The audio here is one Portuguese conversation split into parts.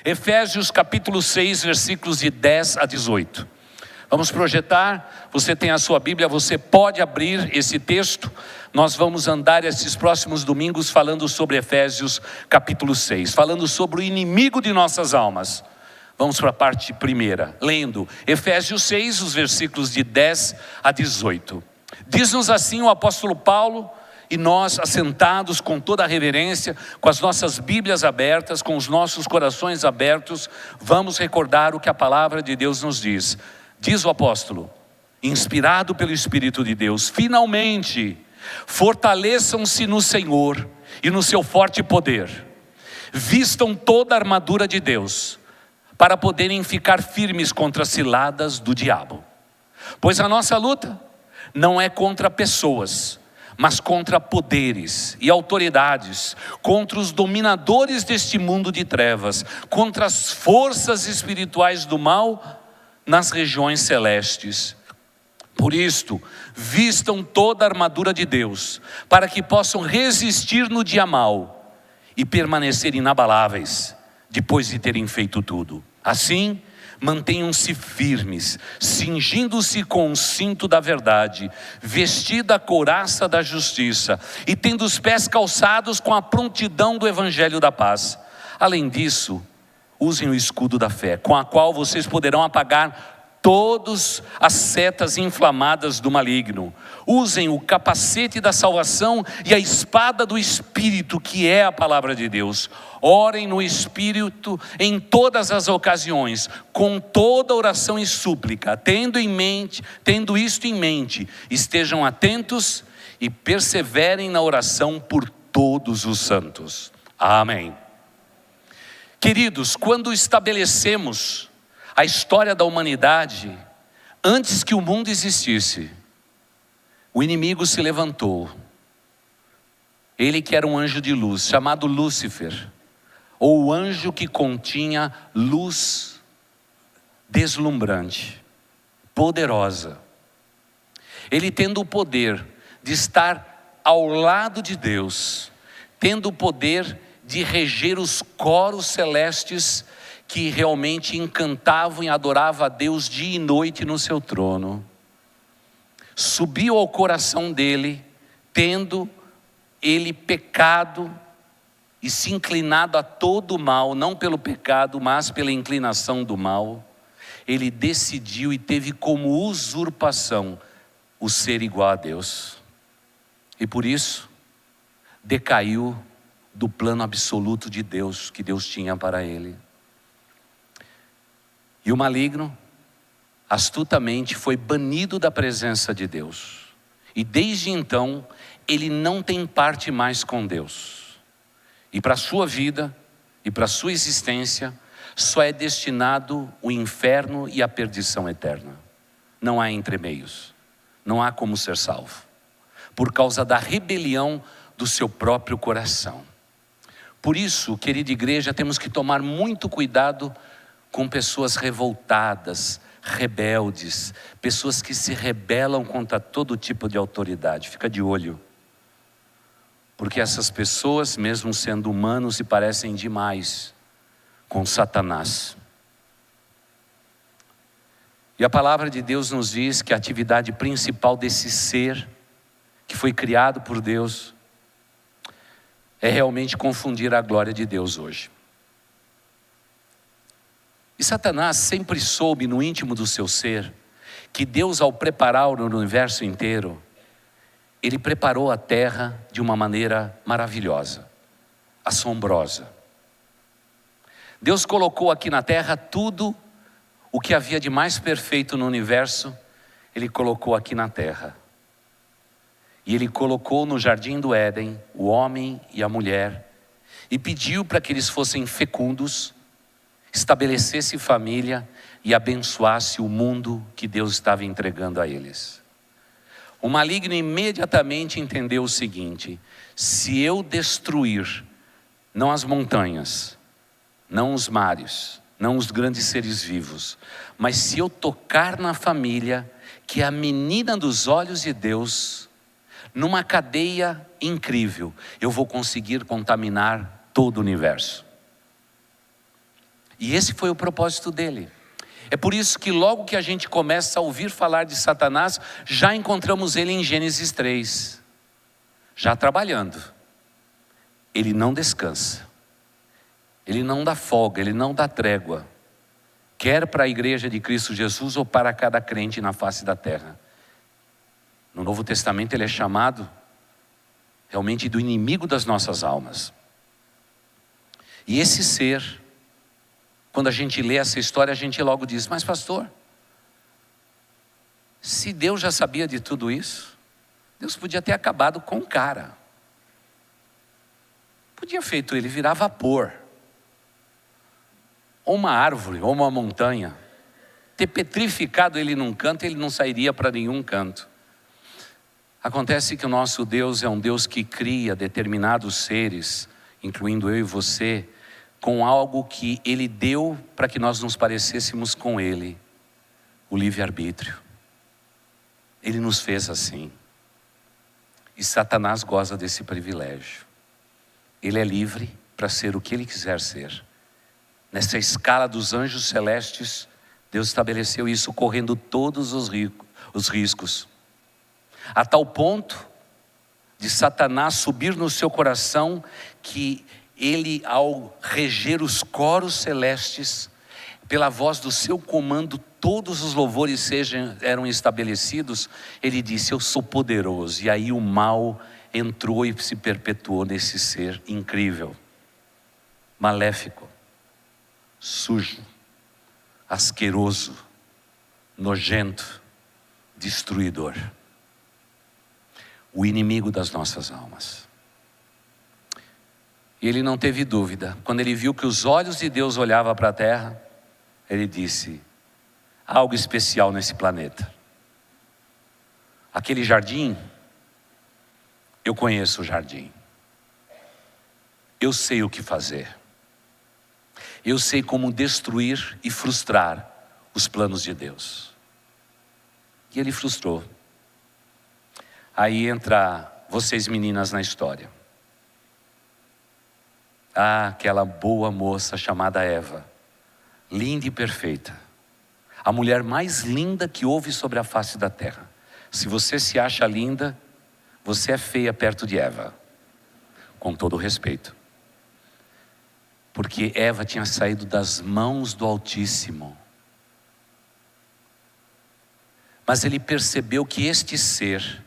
Efésios capítulo 6, versículos de 10 a 18. Vamos projetar, você tem a sua Bíblia, você pode abrir esse texto. Nós vamos andar esses próximos domingos falando sobre Efésios capítulo 6, falando sobre o inimigo de nossas almas. Vamos para a parte primeira, lendo Efésios 6, os versículos de 10 a 18. Diz-nos assim o apóstolo Paulo, e nós, assentados com toda a reverência, com as nossas Bíblias abertas, com os nossos corações abertos, vamos recordar o que a palavra de Deus nos diz. Diz o apóstolo, inspirado pelo Espírito de Deus: finalmente, fortaleçam-se no Senhor e no seu forte poder. Vistam toda a armadura de Deus, para poderem ficar firmes contra as ciladas do diabo. Pois a nossa luta não é contra pessoas, mas contra poderes e autoridades, contra os dominadores deste mundo de trevas, contra as forças espirituais do mal nas regiões celestes. Por isto, vistam toda a armadura de Deus, para que possam resistir no dia mau e permanecer inabaláveis, depois de terem feito tudo. Assim, mantenham-se firmes, cingindo-se com o cinto da verdade, vestida a couraça da justiça e tendo os pés calçados com a prontidão do evangelho da paz. Além disso, usem o escudo da fé, com a qual vocês poderão apagar todas as setas inflamadas do maligno. Usem o capacete da salvação e a espada do Espírito, que é a palavra de Deus. Orem no Espírito em todas as ocasiões, com toda oração e súplica, tendo isto em mente, estejam atentos e perseverem na oração por todos os santos. Amém. Queridos, quando estabelecemos a história da humanidade, antes que o mundo existisse, o inimigo se levantou. Ele que era um anjo de luz, chamado Lúcifer, ou o anjo que continha luz deslumbrante, poderosa. Ele tendo o poder de estar ao lado de Deus, tendo o poder de reger os coros celestes que realmente encantavam e adoravam a Deus dia e noite no seu trono, subiu ao coração dele, tendo ele pecado e se inclinado a todo o mal, não pelo pecado, mas pela inclinação do mal. Ele decidiu e teve como usurpação o ser igual a Deus, e por isso decaiu do plano absoluto de Deus, que Deus tinha para ele. E o maligno, astutamente, foi banido da presença de Deus. E desde então, ele não tem parte mais com Deus. E para a sua vida, e para a sua existência, só é destinado o inferno e a perdição eterna. Não há entremeios. Não há como ser salvo. Por causa da rebelião do seu próprio coração. Por isso, querida igreja, temos que tomar muito cuidado com pessoas revoltadas, rebeldes, pessoas que se rebelam contra todo tipo de autoridade. Fica de olho, porque essas pessoas, mesmo sendo humanos, se parecem demais com Satanás. E a palavra de Deus nos diz que a atividade principal desse ser, que foi criado por Deus, é realmente confundir a glória de Deus hoje. E Satanás sempre soube no íntimo do seu ser que Deus, ao preparar o universo inteiro, Ele preparou a terra de uma maneira maravilhosa, assombrosa. Deus colocou aqui na terra tudo o que havia de mais perfeito no universo, Ele colocou aqui na terra. E Ele colocou no jardim do Éden o homem e a mulher e pediu para que eles fossem fecundos, estabelecesse família e abençoasse o mundo que Deus estava entregando a eles. O maligno imediatamente entendeu o seguinte: se eu destruir, não as montanhas, não os mares, não os grandes seres vivos, mas se eu tocar na família, que é a menina dos olhos de Deus, numa cadeia incrível, eu vou conseguir contaminar todo o universo. E esse foi o propósito dele. É por isso que logo que a gente começa a ouvir falar de Satanás, já encontramos ele em Gênesis 3, já trabalhando. Ele não descansa, ele não dá folga, ele não dá trégua, quer para a igreja de Cristo Jesus ou para cada crente na face da terra. No Novo Testamento ele é chamado realmente do inimigo das nossas almas. E esse ser, quando a gente lê essa história, a gente logo diz: mas pastor, se Deus já sabia de tudo isso, Deus podia ter acabado com o cara. Podia feito ele virar vapor, ou uma árvore, ou uma montanha, ter petrificado ele num canto, ele não sairia para nenhum canto. Acontece que o nosso Deus é um Deus que cria determinados seres, incluindo eu e você, com algo que Ele deu para que nós nos parecêssemos com Ele, o livre-arbítrio. Ele nos fez assim. E Satanás goza desse privilégio. Ele é livre para ser o que ele quiser ser. Nessa escala dos anjos celestes, Deus estabeleceu isso correndo todos os riscos. A tal ponto de Satanás subir no seu coração que ele, ao reger os coros celestes, pela voz do seu comando, todos os louvores eram estabelecidos. Ele disse: eu sou poderoso. E aí o mal entrou e se perpetuou nesse ser incrível, maléfico, sujo, asqueroso, nojento, destruidor. O inimigo das nossas almas. E ele não teve dúvida. Quando ele viu que os olhos de Deus olhavam para a terra, ele disse: há algo especial nesse planeta. Aquele jardim, eu conheço o jardim. Eu sei o que fazer. Eu sei como destruir e frustrar os planos de Deus. E ele frustrou. Aí entra vocês meninas na história. Aquela boa moça chamada Eva, linda e perfeita, a mulher mais linda que houve sobre a face da terra. Se você se acha linda, você é feia perto de Eva, com todo o respeito. Porque Eva tinha saído das mãos do Altíssimo. Mas ele percebeu que este ser,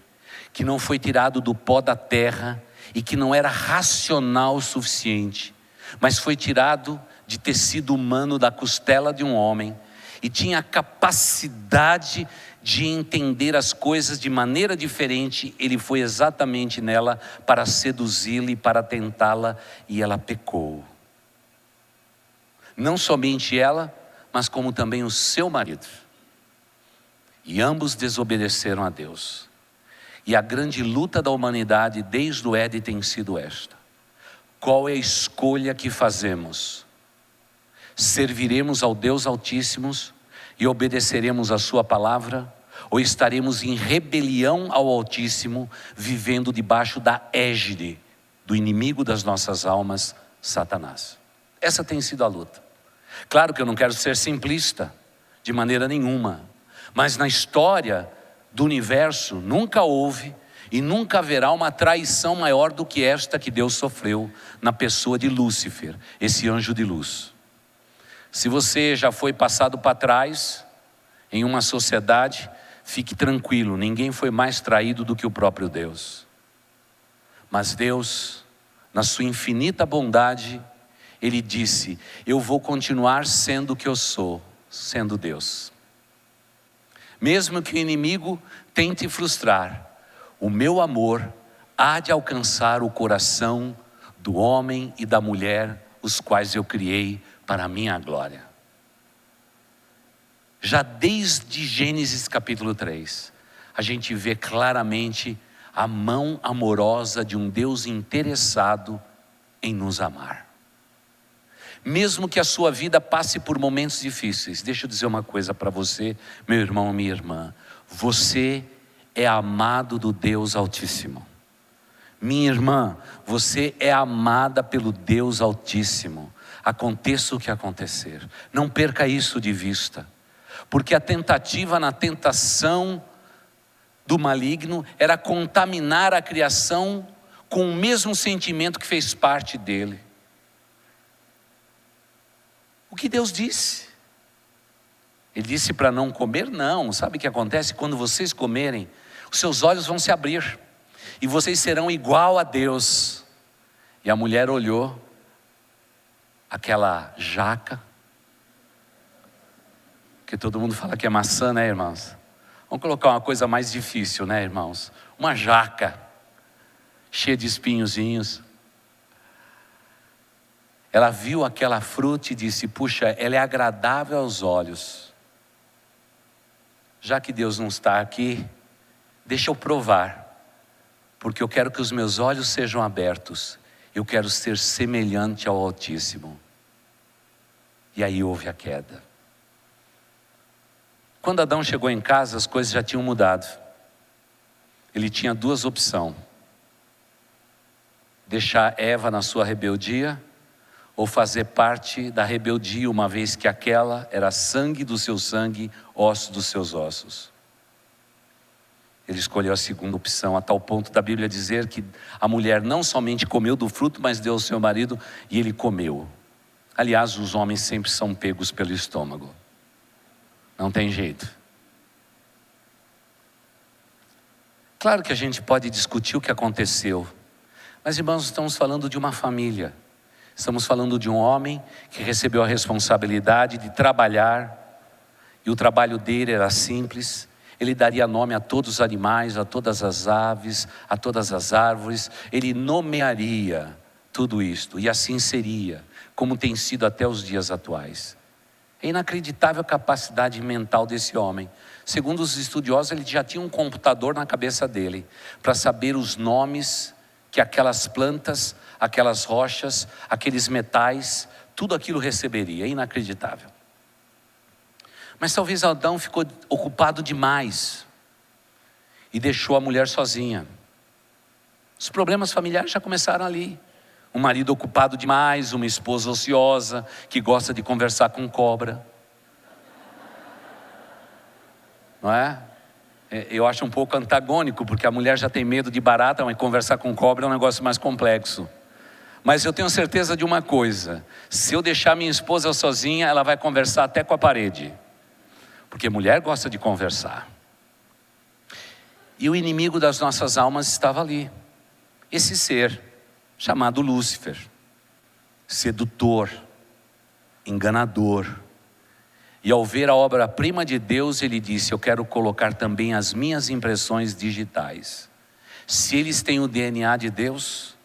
que não foi tirado do pó da terra e que não era racional o suficiente, mas foi tirado de tecido humano da costela de um homem e tinha a capacidade de entender as coisas de maneira diferente, ele foi exatamente nela para seduzi-la e para tentá-la, e ela pecou. Não somente ela, mas como também o seu marido. E ambos desobedeceram a Deus. E a grande luta da humanidade desde o Éden tem sido esta: qual é a escolha que fazemos? Serviremos ao Deus Altíssimo e obedeceremos a sua palavra? Ou estaremos em rebelião ao Altíssimo, vivendo debaixo da égide do inimigo das nossas almas, Satanás? Essa tem sido a luta. Claro que eu não quero ser simplista, de maneira nenhuma. Mas na história do universo nunca houve e nunca haverá uma traição maior do que esta que Deus sofreu na pessoa de Lúcifer, esse anjo de luz. Se você já foi passado para trás em uma sociedade, fique tranquilo, ninguém foi mais traído do que o próprio Deus. Mas Deus, na sua infinita bondade, Ele disse: eu vou continuar sendo o que eu sou, sendo Deus. Mesmo que o inimigo tente frustrar, o meu amor há de alcançar o coração do homem e da mulher, os quais eu criei para a minha glória. Já desde Gênesis capítulo 3, a gente vê claramente a mão amorosa de um Deus interessado em nos amar. Mesmo que a sua vida passe por momentos difíceis, deixa eu dizer uma coisa para você, meu irmão, minha irmã: você é amado do Deus Altíssimo. Minha irmã, você é amada pelo Deus Altíssimo. aconteça o que acontecer. Não perca isso de vista, porque a tentativa na tentação do maligno era contaminar a criação com o mesmo sentimento que fez parte dele. O que Deus disse? Ele disse para não comer? Não. Sabe o que acontece? Quando vocês comerem, os seus olhos vão se abrir e vocês serão igual a Deus. E a mulher olhou aquela jaca, que todo mundo fala que é maçã, né, irmãos? Vamos colocar uma coisa mais difícil, né, irmãos? Uma jaca cheia de espinhozinhos. Ela viu aquela fruta e disse: puxa, ela é agradável aos olhos. Já que Deus não está aqui, deixa eu provar, porque eu quero que os meus olhos sejam abertos. Eu quero ser semelhante ao Altíssimo. E aí houve a queda. Quando Adão chegou em casa, as coisas já tinham mudado. Ele tinha duas opções: deixar Eva na sua rebeldia, ou fazer parte da rebeldia, uma vez que aquela era sangue do seu sangue, osso dos seus ossos. Ele escolheu a segunda opção, a tal ponto da Bíblia dizer que a mulher não somente comeu do fruto, mas deu ao seu marido e ele comeu. Aliás, os homens sempre são pegos pelo estômago. Não tem jeito. Claro que a gente pode discutir o que aconteceu, mas, irmãos, estamos falando de uma família. Estamos falando de um homem que recebeu a responsabilidade de trabalhar, e o trabalho dele era simples. Ele daria nome a todos os animais, a todas as aves, a todas as árvores. Ele nomearia tudo isto, e assim seria, como tem sido até os dias atuais. É inacreditável a capacidade mental desse homem. Segundo os estudiosos, ele já tinha um computador na cabeça dele, para saber os nomes que aquelas plantas, aquelas rochas, aqueles metais, tudo aquilo receberia. É inacreditável. Mas talvez Adão ficou ocupado demais e deixou a mulher sozinha. Os problemas familiares já começaram ali. Um marido ocupado demais, uma esposa ociosa que gosta de conversar com cobra. Não é? Eu acho um pouco antagônico, porque a mulher já tem medo de barata, mas conversar com cobra é um negócio mais complexo. Mas eu tenho certeza de uma coisa: se eu deixar minha esposa sozinha, ela vai conversar até com a parede. Porque mulher gosta de conversar. E o inimigo das nossas almas estava ali. Esse ser chamado Lúcifer. Sedutor, enganador. E ao ver a obra-prima de Deus, ele disse: eu quero colocar também as minhas impressões digitais. Se eles têm o DNA de Deus,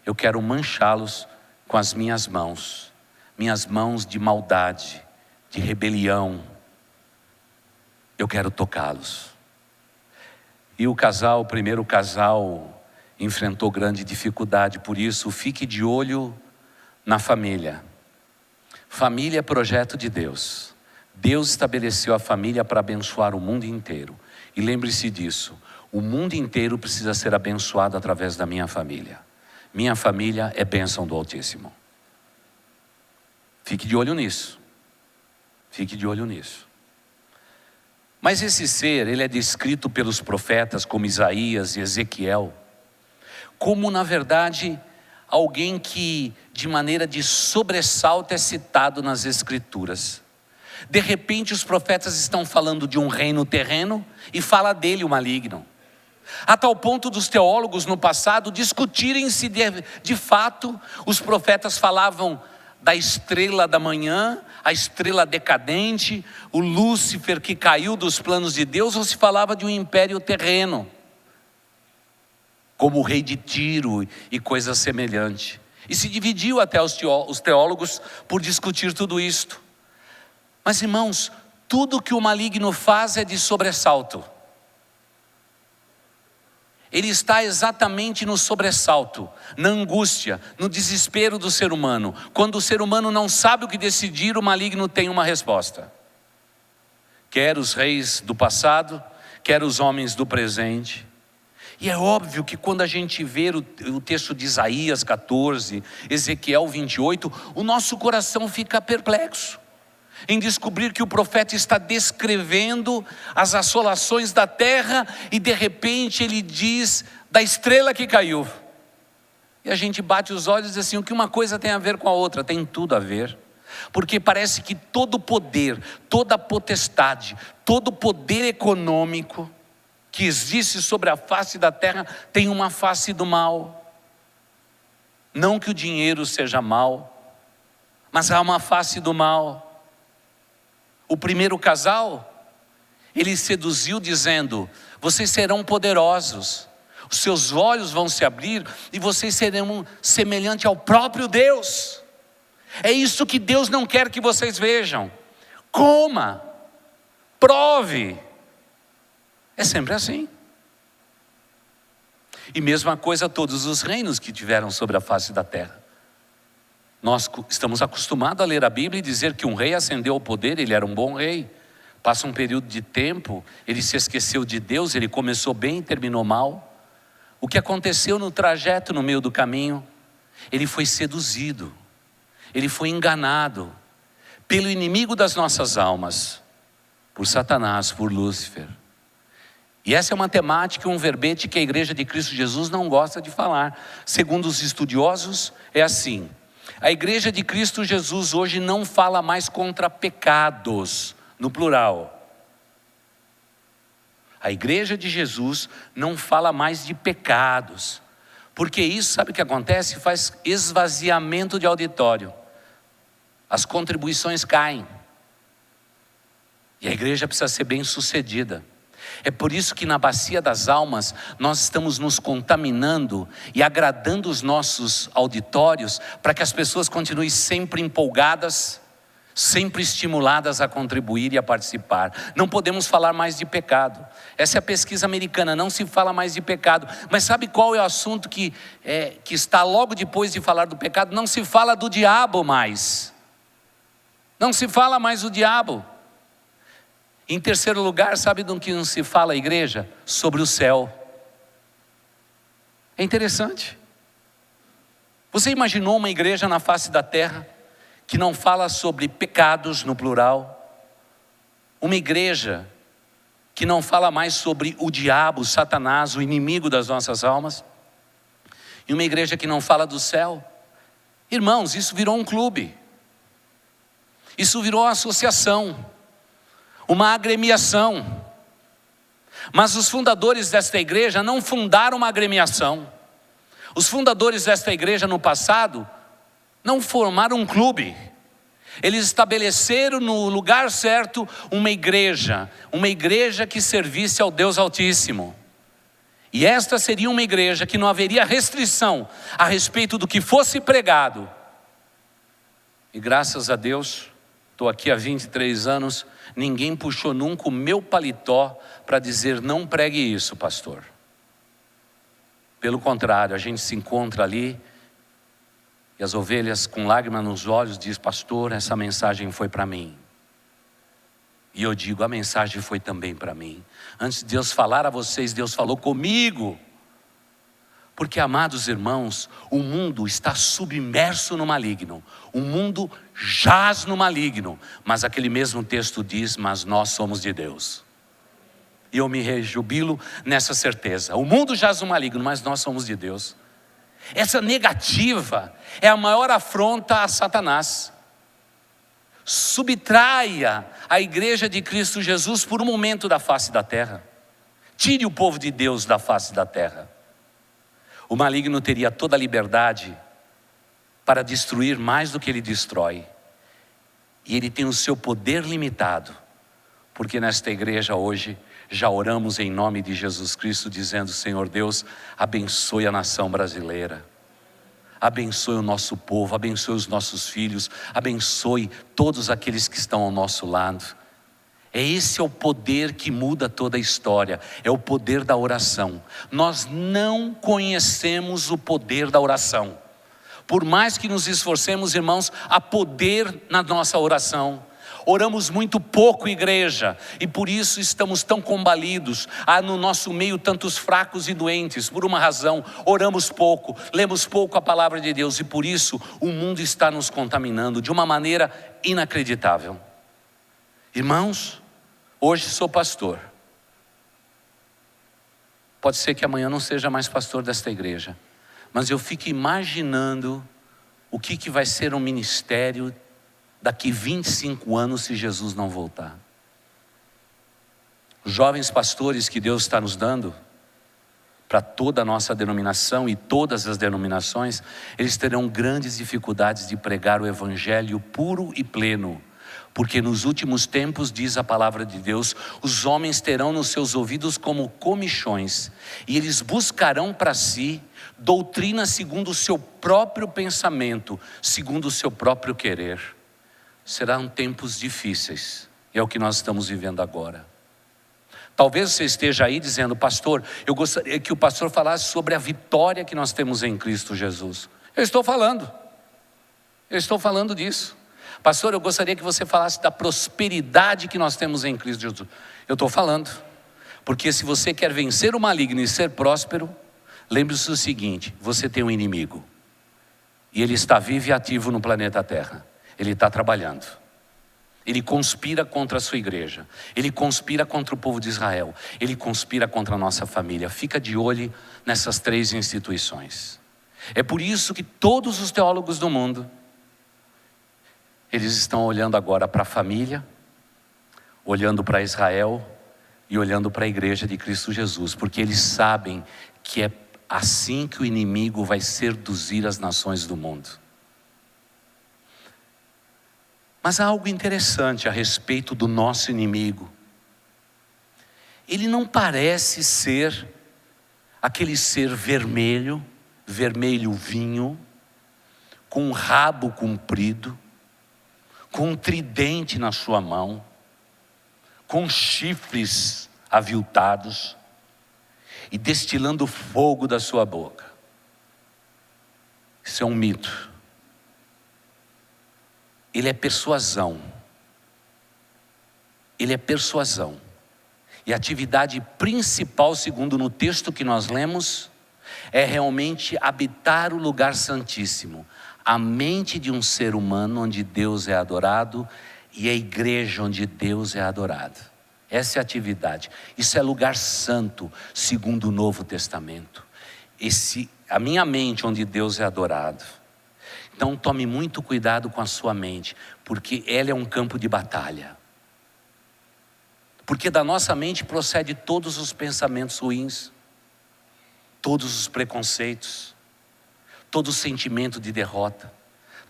eu quero manchá-los com as minhas mãos de maldade, de rebelião. Eu quero tocá-los. E o primeiro casal, enfrentou grande dificuldade. Por isso, fique de olho na família. Família é projeto de Deus. Deus estabeleceu a família para abençoar o mundo inteiro. E lembre-se disso: o mundo inteiro precisa ser abençoado através da minha família. Minha família é bênção do Altíssimo. Fique de olho nisso. Fique de olho nisso. Mas esse ser, ele é descrito pelos profetas como Isaías e Ezequiel, como na verdade alguém que de maneira de sobressalto é citado nas Escrituras. De repente os profetas estão falando de um reino terreno e fala dele o maligno. A tal ponto dos teólogos no passado discutirem se de fato os profetas falavam da estrela da manhã, a estrela decadente, o Lúcifer que caiu dos planos de Deus, ou se falava de um império terreno, como o rei de Tiro e coisa semelhante. E se dividiu até os teólogos por discutir tudo isto. Mas, irmãos, tudo que o maligno faz é de sobressalto. Ele está exatamente no sobressalto, na angústia, no desespero do ser humano. Quando o ser humano não sabe o que decidir, o maligno tem uma resposta. Quer os reis do passado, quer os homens do presente. E é óbvio que quando a gente vê o texto de Isaías 14, Ezequiel 28, o nosso coração fica perplexo em descobrir que o profeta está descrevendo as assolações da terra e de repente ele diz da estrela que caiu. E a gente bate os olhos e diz assim, o que uma coisa tem a ver com a outra? Tem tudo a ver. Porque parece que todo poder, toda potestade, todo poder econômico que existe sobre a face da terra tem uma face do mal. Não que o dinheiro seja mal, mas há uma face do mal. O primeiro casal, ele seduziu dizendo, vocês serão poderosos, os seus olhos vão se abrir e vocês serão semelhantes ao próprio Deus. É isso que Deus não quer que vocês vejam. Coma, prove. É sempre assim. E mesma coisa todos os reinos que tiveram sobre a face da terra. Nós estamos acostumados a ler a Bíblia e dizer que um rei ascendeu ao poder, ele era um bom rei. Passa um período de tempo, ele se esqueceu de Deus, ele começou bem e terminou mal. O que aconteceu no trajeto, no meio do caminho? Ele foi seduzido, ele foi enganado pelo inimigo das nossas almas, por Satanás, por Lúcifer. E essa é uma temática, um verbete que a Igreja de Cristo Jesus não gosta de falar. Segundo os estudiosos, é assim. A Igreja de Cristo Jesus hoje não fala mais contra pecados, no plural. A Igreja de Jesus não fala mais de pecados. Porque isso, sabe o que acontece? Faz esvaziamento de auditório. As contribuições caem. E a igreja precisa ser bem sucedida. É por isso que na bacia das almas nós estamos nos contaminando e agradando os nossos auditórios para que as pessoas continuem sempre empolgadas, sempre estimuladas a contribuir e a participar. Não podemos falar mais de pecado. Essa é a pesquisa americana, não se fala mais de pecado. Mas sabe qual é o assunto que está logo depois de falar do pecado? Não se fala do diabo mais. Não se fala mais do diabo. Em terceiro lugar, sabe do que não se fala a igreja? Sobre o céu. É interessante. Você imaginou uma igreja na face da terra que não fala sobre pecados no plural? Uma igreja que não fala mais sobre o diabo, Satanás, o inimigo das nossas almas? E uma igreja que não fala do céu? Irmãos, isso virou um clube. Isso virou uma associação, uma agremiação. Mas os fundadores desta igreja não fundaram uma agremiação. Os fundadores desta igreja no passado não formaram um clube. Eles estabeleceram no lugar certo uma igreja que servisse ao Deus Altíssimo. E esta seria uma igreja que não haveria restrição a respeito do que fosse pregado. E graças a Deus, estou aqui há 23 anos, ninguém puxou nunca o meu paletó para dizer, não pregue isso, pastor. Pelo contrário, a gente se encontra ali e as ovelhas com lágrimas nos olhos diz, pastor, essa mensagem foi para mim. E eu digo, a mensagem foi também para mim. Antes de Deus falar a vocês, Deus falou comigo. Porque, amados irmãos, o mundo está submerso no maligno. O mundo jaz no maligno. Mas aquele mesmo texto diz, mas nós somos de Deus. E eu me rejubilo nessa certeza. O mundo jaz no maligno, mas nós somos de Deus. Essa negativa é a maior afronta a Satanás. Subtraia a igreja de Cristo Jesus por um momento da face da terra. Tire o povo de Deus da face da terra. O maligno teria toda a liberdade para destruir mais do que ele destrói. E ele tem o seu poder limitado. Porque nesta igreja hoje já oramos em nome de Jesus Cristo dizendo, Senhor Deus, abençoe a nação brasileira. Abençoe o nosso povo, abençoe os nossos filhos, abençoe todos aqueles que estão ao nosso lado. Esse é o poder que muda toda a história, é o poder da oração. Nós não conhecemos o poder da oração. Por mais que nos esforcemos, irmãos, há poder na nossa oração. Oramos muito pouco, igreja, e por isso estamos tão combalidos. Há no nosso meio tantos fracos e doentes, por uma razão: oramos pouco, lemos pouco a palavra de Deus, e por isso o mundo está nos contaminando de uma maneira inacreditável. Irmãos, hoje sou pastor. Pode ser que amanhã não seja mais pastor desta igreja, mas eu fico imaginando o que vai ser um ministério daqui 25 anos se Jesus não voltar. Os jovens pastores que Deus está nos dando, para toda a nossa denominação e todas as denominações, eles terão grandes dificuldades de pregar o evangelho puro e pleno, porque nos últimos tempos, diz a palavra de Deus, os homens terão nos seus ouvidos como comichões, e eles buscarão para si doutrina segundo o seu próprio pensamento, segundo o seu próprio querer. Serão tempos difíceis, é o que nós estamos vivendo agora. Talvez você esteja aí dizendo: pastor, eu gostaria que o pastor falasse sobre a vitória que nós temos em Cristo Jesus. Eu estou falando disso. Pastor, eu gostaria que você falasse da prosperidade que nós temos em Cristo Jesus. Eu estou falando, porque se você quer vencer o maligno e ser próspero, lembre-se do seguinte: você tem um inimigo, e ele está vivo e ativo no planeta Terra. Ele está trabalhando, ele conspira contra a sua igreja, ele conspira contra o povo de Israel, ele conspira contra a nossa família. Fica de olho nessas 3 instituições. É por isso que todos os teólogos do mundo, eles estão olhando agora para a família, olhando para Israel e olhando para a igreja de Cristo Jesus, porque eles sabem que é assim que o inimigo vai seduzir as nações do mundo. Mas há algo interessante a respeito do nosso inimigo. Ele não parece ser aquele ser vermelho vinho, com um rabo comprido, com um tridente na sua mão, com chifres aviltados e destilando fogo da sua boca. Isso é um mito. Ele é persuasão. Ele é persuasão. E a atividade principal, segundo no texto que nós lemos, é realmente habitar o lugar santíssimo, a mente de um ser humano onde Deus é adorado e a igreja onde Deus é adorado. Essa é a atividade. Isso é lugar santo, segundo o Novo Testamento. A minha mente onde Deus é adorado. Então tome muito cuidado com a sua mente, porque ela é um campo de batalha. Porque da nossa mente procede todos os pensamentos ruins, todos os preconceitos, todo sentimento de derrota,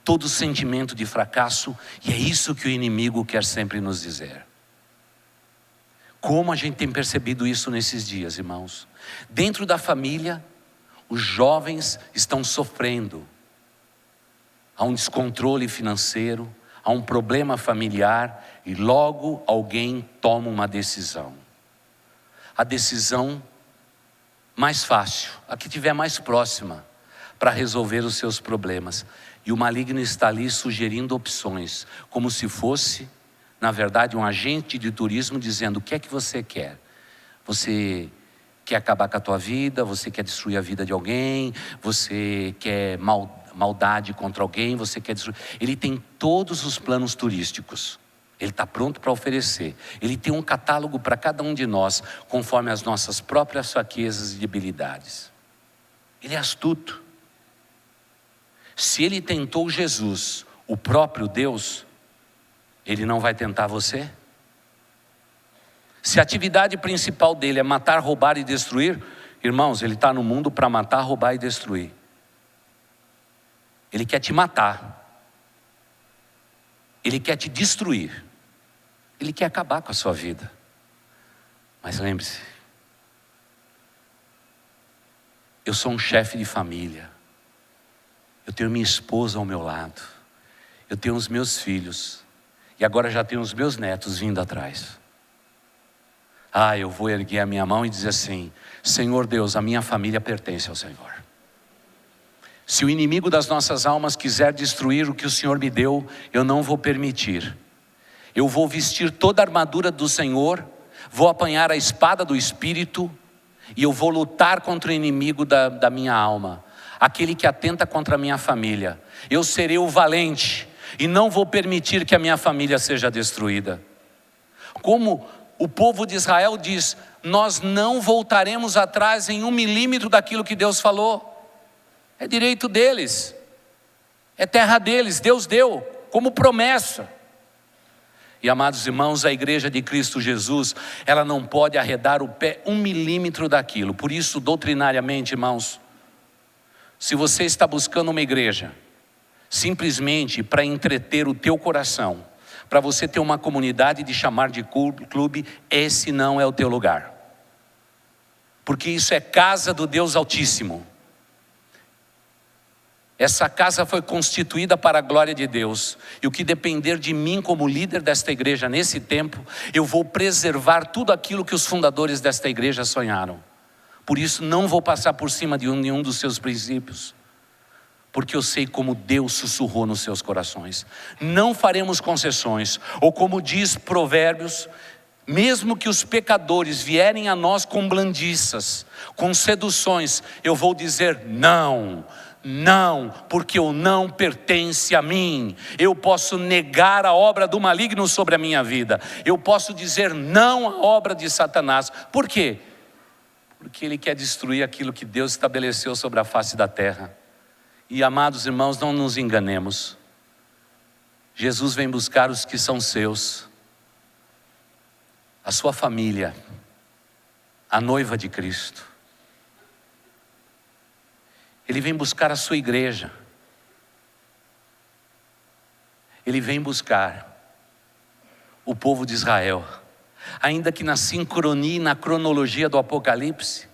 todo sentimento de fracasso, e é isso que o inimigo quer sempre nos dizer. Como a gente tem percebido isso nesses dias, irmãos? Dentro da família, os jovens estão sofrendo. Há um descontrole financeiro, há um problema familiar, e logo alguém toma uma decisão. A decisão mais fácil, a que estiver mais próxima, para resolver os seus problemas. E o maligno está ali sugerindo opções, como se fosse, na verdade, um agente de turismo dizendo: o que é que você quer? Você quer acabar com a tua vida? Você quer destruir a vida de alguém? Você quer maldade contra alguém? Você quer destruir? Ele tem todos os planos turísticos. Ele está pronto para oferecer. Ele tem um catálogo para cada um de nós, conforme as nossas próprias fraquezas e debilidades. Ele é astuto. Se ele tentou Jesus, o próprio Deus, ele não vai tentar você? Se a atividade principal dele é matar, roubar e destruir, irmãos, ele está no mundo para matar, roubar e destruir. Ele quer te matar. Ele quer te destruir. Ele quer acabar com a sua vida. Mas lembre-se, eu sou um chefe de família. Eu tenho minha esposa ao meu lado. Eu tenho os meus filhos. E agora já tenho os meus netos vindo atrás. Eu vou erguer a minha mão e dizer assim: Senhor Deus, a minha família pertence ao Senhor. Se o inimigo das nossas almas quiser destruir o que o Senhor me deu, eu não vou permitir. Eu vou vestir toda a armadura do Senhor, vou apanhar a espada do Espírito, e eu vou lutar contra o inimigo da minha alma, aquele que atenta contra a minha família. Eu serei o valente, e não vou permitir que a minha família seja destruída. Como o povo de Israel diz, nós não voltaremos atrás em 1 milímetro daquilo que Deus falou. É direito deles, é terra deles, Deus deu como promessa. E amados irmãos, a igreja de Cristo Jesus, ela não pode arredar o pé 1 milímetro daquilo. Por isso, doutrinariamente, irmãos, se você está buscando uma igreja simplesmente para entreter o teu coração, para você ter uma comunidade de chamar de clube, esse não é o teu lugar. Porque isso é casa do Deus Altíssimo. Essa casa foi constituída para a glória de Deus. E o que depender de mim como líder desta igreja nesse tempo, eu vou preservar tudo aquilo que os fundadores desta igreja sonharam. Por isso não vou passar por cima de nenhum dos seus princípios. Porque eu sei como Deus sussurrou nos seus corações. Não faremos concessões. Ou como diz Provérbios, mesmo que os pecadores vierem a nós com blandiças, com seduções, eu vou dizer não. Não, porque o não pertence a mim. Eu posso negar a obra do maligno sobre a minha vida. Eu posso dizer não à obra de Satanás. Por quê? Porque ele quer destruir aquilo que Deus estabeleceu sobre a face da terra. E amados irmãos, não nos enganemos. Jesus vem buscar os que são seus. A sua família, a noiva de Cristo. Ele vem buscar a sua igreja. Ele vem buscar o povo de Israel. Ainda que na sincronia e na cronologia do Apocalipse,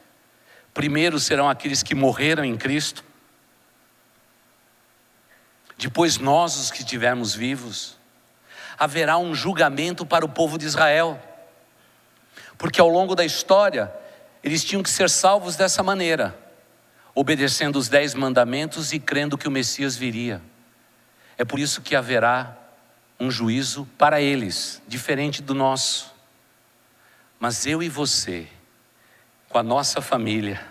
primeiro serão aqueles que morreram em Cristo. Depois nós, os que estivermos vivos. Haverá um julgamento para o povo de Israel. Porque ao longo da história, eles tinham que ser salvos dessa maneira. Obedecendo os 10 mandamentos e crendo que o Messias viria. É por isso que haverá um juízo para eles, diferente do nosso. Mas eu e você, com a nossa família,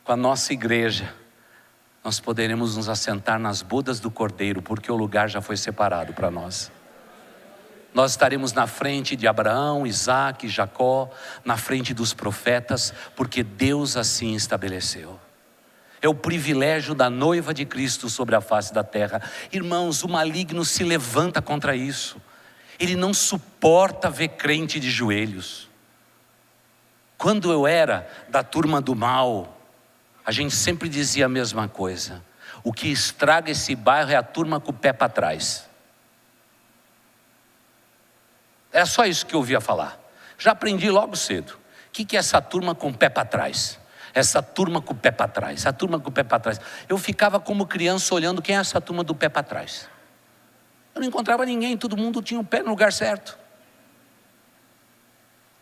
com a nossa igreja, nós poderemos nos assentar nas bodas do Cordeiro, porque o lugar já foi separado para nós. Nós estaremos na frente de Abraão, Isaque, Jacó, na frente dos profetas, porque Deus assim estabeleceu. É o privilégio da noiva de Cristo sobre a face da terra. Irmãos, o maligno se levanta contra isso. Ele não suporta ver crente de joelhos. Quando eu era da turma do mal, a gente sempre dizia a mesma coisa. O que estraga esse bairro é a turma com o pé para trás. Era só isso que eu ouvia falar. Já aprendi logo cedo. O que é essa turma com o pé para trás? Essa turma com o pé para trás, essa turma com o pé para trás. Eu ficava como criança olhando quem é essa turma do pé para trás. Eu não encontrava ninguém, todo mundo tinha o pé no lugar certo.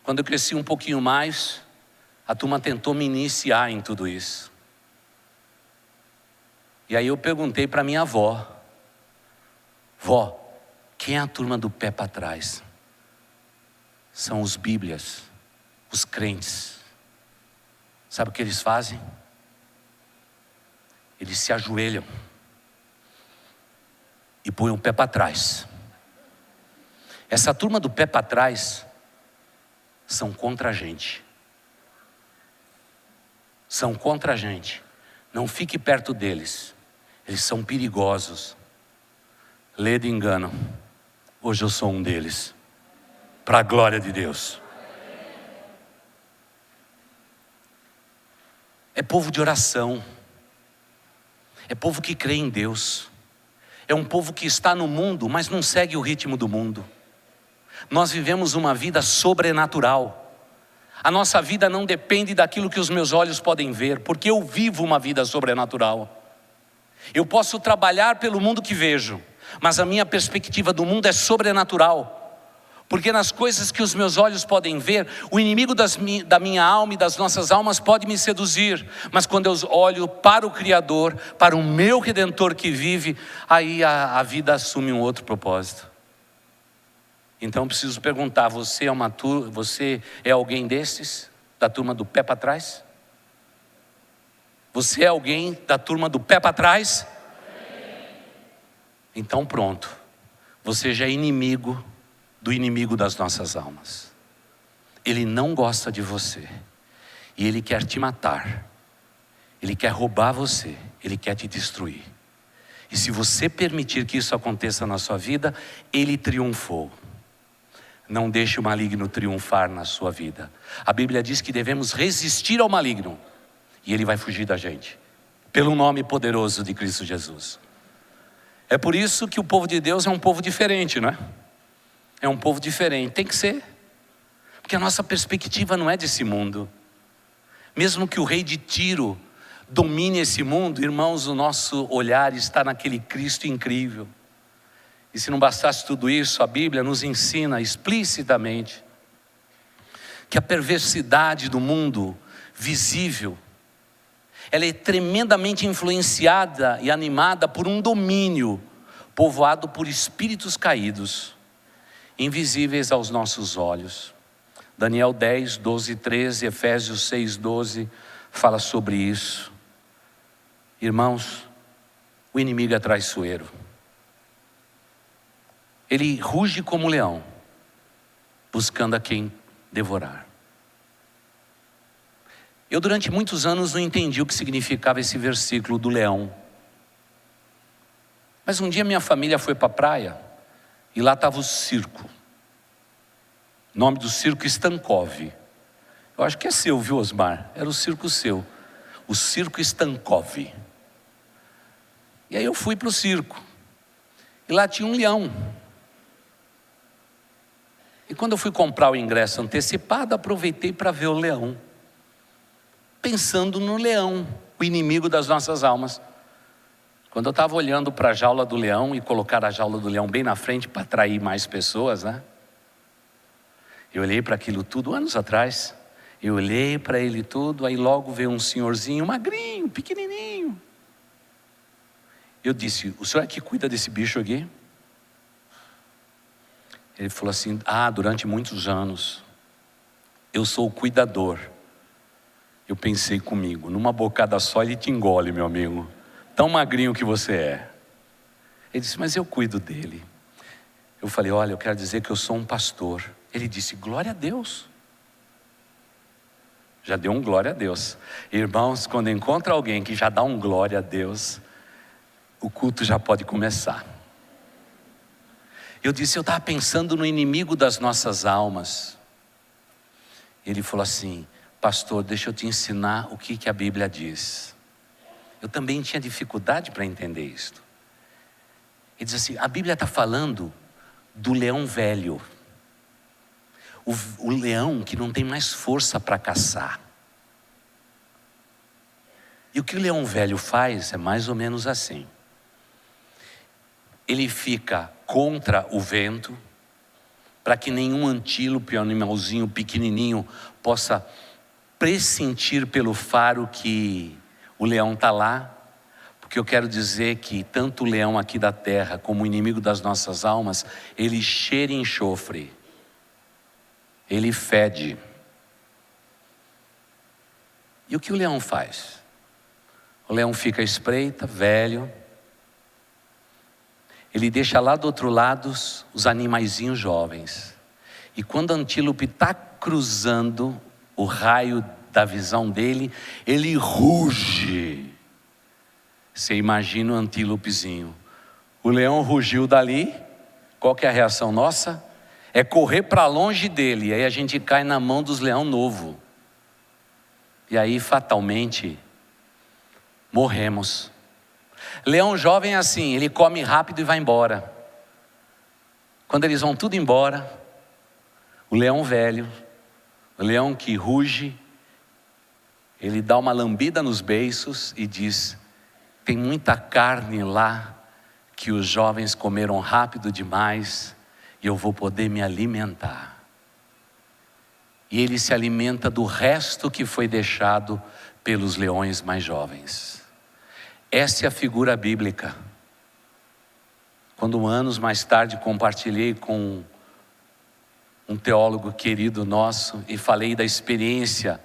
Quando eu cresci um pouquinho mais, a turma tentou me iniciar em tudo isso. E aí eu perguntei para minha avó: vó, quem é a turma do pé para trás? São os bíblias, os crentes. Sabe o que eles fazem? Eles se ajoelham e põem o pé para trás. Essa turma do pé para trás são contra a gente. São contra a gente. Não fique perto deles. Eles são perigosos. Lê de engano. Hoje eu sou um deles. Para a glória de Deus. É povo de oração. É povo que crê em Deus. É um povo que está no mundo, mas não segue o ritmo do mundo. Nós vivemos uma vida sobrenatural. A nossa vida não depende daquilo que os meus olhos podem ver, porque eu vivo uma vida sobrenatural. Eu posso trabalhar pelo mundo que vejo, mas a minha perspectiva do mundo é sobrenatural. Porque nas coisas que os meus olhos podem ver, o inimigo da minha alma e das nossas almas pode me seduzir. Mas quando eu olho para o Criador, para o meu Redentor que vive, aí a vida assume um outro propósito. Então eu preciso perguntar, você é alguém desses? Da turma do pé para trás? Você é alguém da turma do pé para trás? Então pronto, você já é inimigo do inimigo das nossas almas. Ele não gosta de você, e ele quer te matar, ele quer roubar você, ele quer te destruir. E se você permitir que isso aconteça na sua vida, ele triunfou. Não deixe o maligno triunfar na sua vida. A Bíblia diz que devemos resistir ao maligno, e ele vai fugir da gente, pelo nome poderoso de Cristo Jesus. É por isso que o povo de Deus é um povo diferente, não é? É um povo diferente, tem que ser. Porque a nossa perspectiva não é desse mundo. Mesmo que o rei de Tiro domine esse mundo, irmãos, o nosso olhar está naquele Cristo incrível. E se não bastasse tudo isso, a Bíblia nos ensina explicitamente que a perversidade do mundo visível, ela é tremendamente influenciada e animada por um domínio povoado por espíritos caídos, invisíveis aos nossos olhos. Daniel 10, 12, 13, Efésios 6, 12 fala sobre isso. Irmãos, o inimigo é traiçoeiro. Ele ruge como leão, buscando a quem devorar. Eu durante muitos anos não entendi o que significava esse versículo do leão. Mas um dia minha família foi para a praia, e lá estava o circo. O nome do circo Stankov. Eu acho que é seu, viu, Osmar? Era o circo seu. O circo Stankov. E aí eu fui para o circo. E lá tinha um leão. E quando eu fui comprar o ingresso antecipado, aproveitei para ver o leão. Pensando no leão, o inimigo das nossas almas. Quando eu estava olhando para a jaula do leão e colocar a jaula do leão bem na frente para atrair mais pessoas, né? Eu olhei para aquilo tudo anos atrás. Eu olhei para ele tudo, aí logo veio um senhorzinho magrinho, pequenininho. Eu disse, o senhor é que cuida desse bicho aqui? Ele falou assim, durante muitos anos, eu sou o cuidador. Eu pensei comigo, numa bocada só ele te engole, meu amigo. Tão magrinho que você é. Ele disse, mas eu cuido dele. Eu falei, olha, eu quero dizer que eu sou um pastor. Ele disse, glória a Deus. Já deu um glória a Deus. Irmãos, quando encontra alguém que já dá um glória a Deus, o culto já pode começar. Eu disse, eu estava pensando no inimigo das nossas almas. Ele falou assim, pastor, deixa eu te ensinar o que a Bíblia diz. Eu também tinha dificuldade para entender isso. Ele diz assim, a Bíblia está falando do leão velho. O leão que não tem mais força para caçar. E o que o leão velho faz é mais ou menos assim. Ele fica contra o vento, para que nenhum antílope, um animalzinho pequenininho, possa pressentir pelo faro que o leão está lá. Porque eu quero dizer que tanto o leão aqui da terra, como o inimigo das nossas almas, ele cheira enxofre. Ele fede. E o que o leão faz? O leão fica à espreita, velho. Ele deixa lá do outro lado os animaizinhos jovens. E quando o antílope está cruzando o raio da visão dele, ele ruge. Você imagina o antílopezinho. O leão rugiu dali. Qual que é a reação nossa? É correr para longe dele. E aí a gente cai na mão dos leão novo. E aí fatalmente morremos. Leão jovem é assim, ele come rápido e vai embora. Quando eles vão tudo embora, o leão velho, o leão que ruge, ele dá uma lambida nos beiços e diz, tem muita carne lá que os jovens comeram rápido demais e eu vou poder me alimentar. E ele se alimenta do resto que foi deixado pelos leões mais jovens. Essa é a figura bíblica. Quando anos mais tarde compartilhei com um teólogo querido nosso, e falei da experiência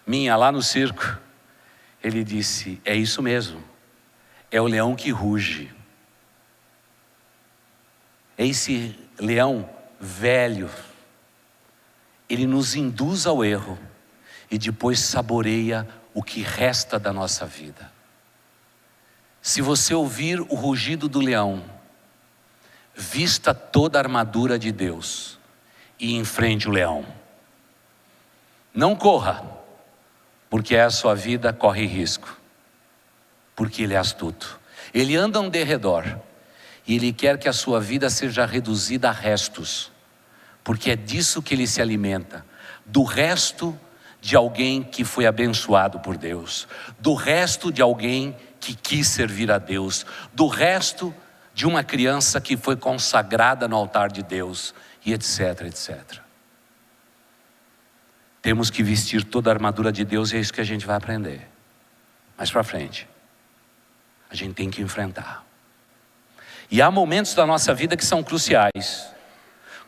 minha lá no circo. Ele disse: é isso mesmo, é o leão que ruge. É esse leão velho, ele nos induz ao erro e depois saboreia o que resta da nossa vida. Se você ouvir o rugido do leão, vista toda a armadura de Deus e enfrente o leão. Não corra, porque a sua vida corre risco, porque ele é astuto. Ele anda ao derredor e ele quer que a sua vida seja reduzida a restos, porque é disso que ele se alimenta, do resto de alguém que foi abençoado por Deus, do resto de alguém que quis servir a Deus, do resto de uma criança que foi consagrada no altar de Deus, e etc, etc. Temos que vestir toda a armadura de Deus, e é isso que a gente vai aprender mais para frente. A gente tem que enfrentar. E há momentos da nossa vida que são cruciais,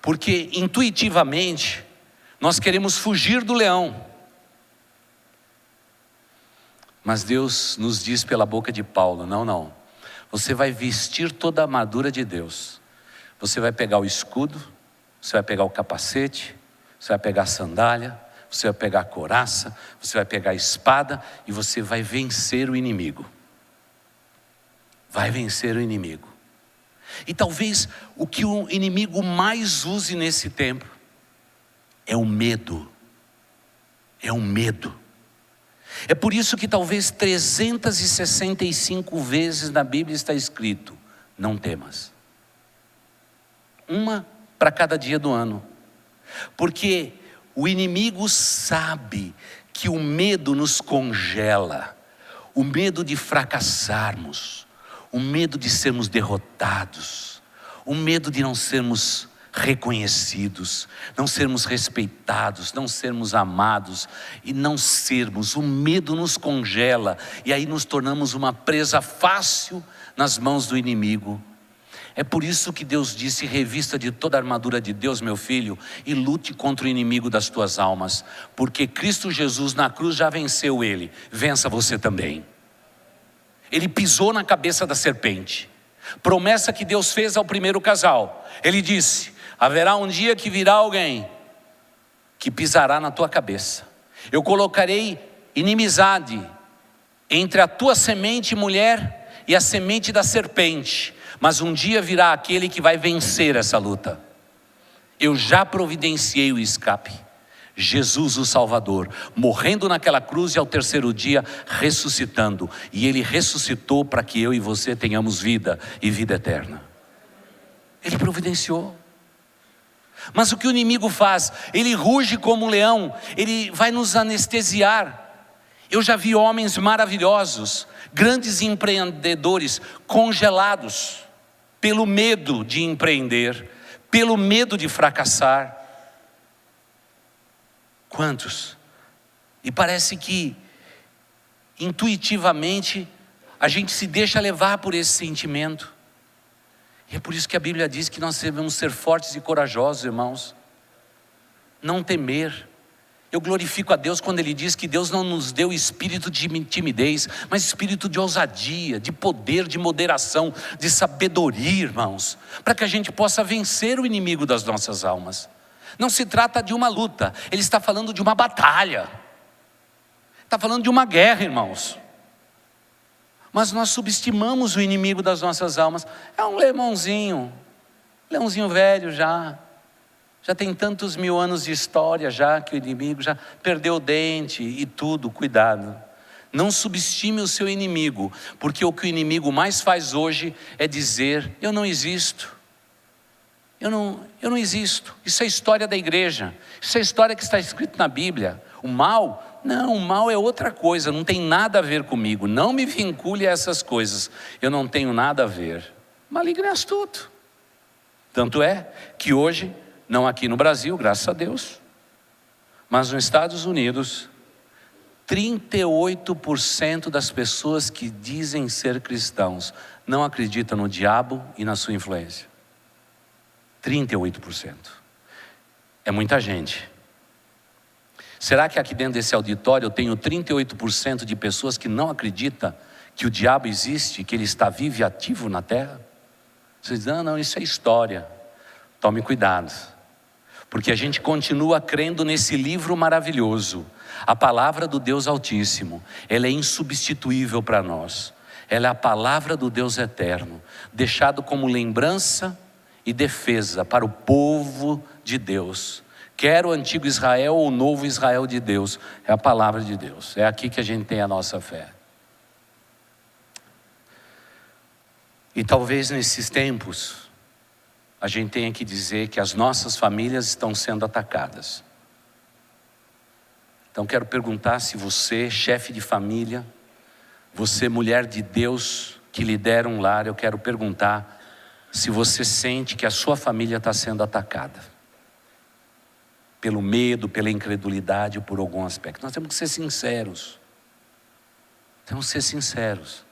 porque intuitivamente nós queremos fugir do leão, mas Deus nos diz pela boca de Paulo: não, você vai vestir toda a armadura de Deus. Você vai pegar o escudo, você vai pegar o capacete, você vai pegar a sandália, você vai pegar a couraça, você vai pegar a espada, e você vai vencer o inimigo. Vai vencer o inimigo. E talvez o que o inimigo mais use nesse tempo é o medo. É o medo. É por isso que talvez 365 vezes na Bíblia está escrito: não temas. Uma para cada dia do ano. Porque o inimigo sabe que o medo nos congela, o medo de fracassarmos, o medo de sermos derrotados, o medo de não sermos reconhecidos, não sermos respeitados, não sermos amados e não sermos. O medo nos congela e aí nos tornamos uma presa fácil nas mãos do inimigo. É por isso que Deus disse: revista de toda a armadura de Deus, meu filho, e lute contra o inimigo das tuas almas, porque Cristo Jesus na cruz já venceu ele. Vença você também. Ele pisou na cabeça da serpente. Promessa que Deus fez ao primeiro casal. Ele disse: haverá um dia que virá alguém que pisará na tua cabeça. Eu colocarei inimizade entre a tua semente, mulher, e a semente da serpente. Mas um dia virá aquele que vai vencer essa luta. Eu já providenciei o escape. Jesus o Salvador, morrendo naquela cruz e ao terceiro dia ressuscitando. E Ele ressuscitou para que eu e você tenhamos vida e vida eterna. Ele providenciou. Mas o que o inimigo faz? Ele ruge como um leão, ele vai nos anestesiar. Eu já vi homens maravilhosos, grandes empreendedores, congelados pelo medo de empreender, pelo medo de fracassar. Quantos? E parece que intuitivamente a gente se deixa levar por esse sentimento. E é por isso que a Bíblia diz que nós devemos ser fortes e corajosos, irmãos. Não temer. Eu glorifico a Deus quando Ele diz que Deus não nos deu espírito de timidez, mas espírito de ousadia, de poder, de moderação, de sabedoria, irmãos, para que a gente possa vencer o inimigo das nossas almas. Não se trata de uma luta, Ele está falando de uma batalha. Está falando de uma guerra, irmãos. Mas nós subestimamos o inimigo das nossas almas. É um leãozinho velho já tem tantos mil anos de história já, que o inimigo já perdeu o dente e tudo. Cuidado, não subestime o seu inimigo, porque o que o inimigo mais faz hoje é dizer: eu não existo, eu não existo. Isso é história da igreja, isso é história que está escrito na Bíblia. O mal, não, o mal é outra coisa, não tem nada a ver comigo, não me vincule a essas coisas, eu não tenho nada a ver. Maligno é astuto. Tanto é que hoje, não aqui no Brasil, graças a Deus, mas nos Estados Unidos, 38% das pessoas que dizem ser cristãos não acreditam no diabo e na sua influência. 38%. É muita gente. Será que aqui dentro desse auditório eu tenho 38% de pessoas que não acreditam que o diabo existe, que ele está vivo e ativo na terra? Vocês dizem, não, isso é história. Tome cuidado, porque a gente continua crendo nesse livro maravilhoso, a palavra do Deus Altíssimo. Ela é insubstituível para nós. Ela é a palavra do Deus eterno, deixado como lembrança e defesa para o povo de Deus. Quer o antigo Israel ou o novo Israel de Deus, é a palavra de Deus. É aqui que a gente tem a nossa fé. E talvez nesses tempos, a gente tenha que dizer que as nossas famílias estão sendo atacadas. Então quero perguntar se você, chefe de família, você, mulher de Deus, que lidera um lar, eu quero perguntar se você sente que a sua família está sendo atacada. Pelo medo, pela incredulidade ou por algum aspecto. Nós temos que ser sinceros. Temos que ser sinceros.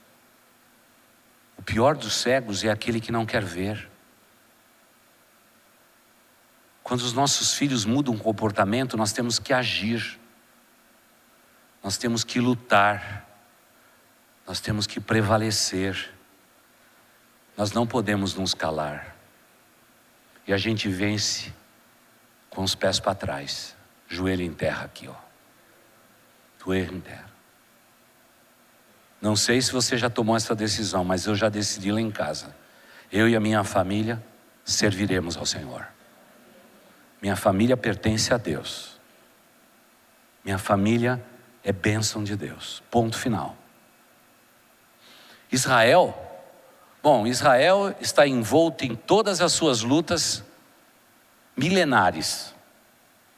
O pior dos cegos é aquele que não quer ver. Quando os nossos filhos mudam o comportamento, nós temos que agir. Nós temos que lutar. Nós temos que prevalecer. Nós não podemos nos calar. E a gente vence com os pés para trás. Joelho em terra aqui, ó. Joelho em terra. Não sei se você já tomou essa decisão, mas eu já decidi lá em casa. Eu e a minha família serviremos ao Senhor. Minha família pertence a Deus. Minha família é bênção de Deus. Ponto final. Israel está envolto em todas as suas lutas milenares.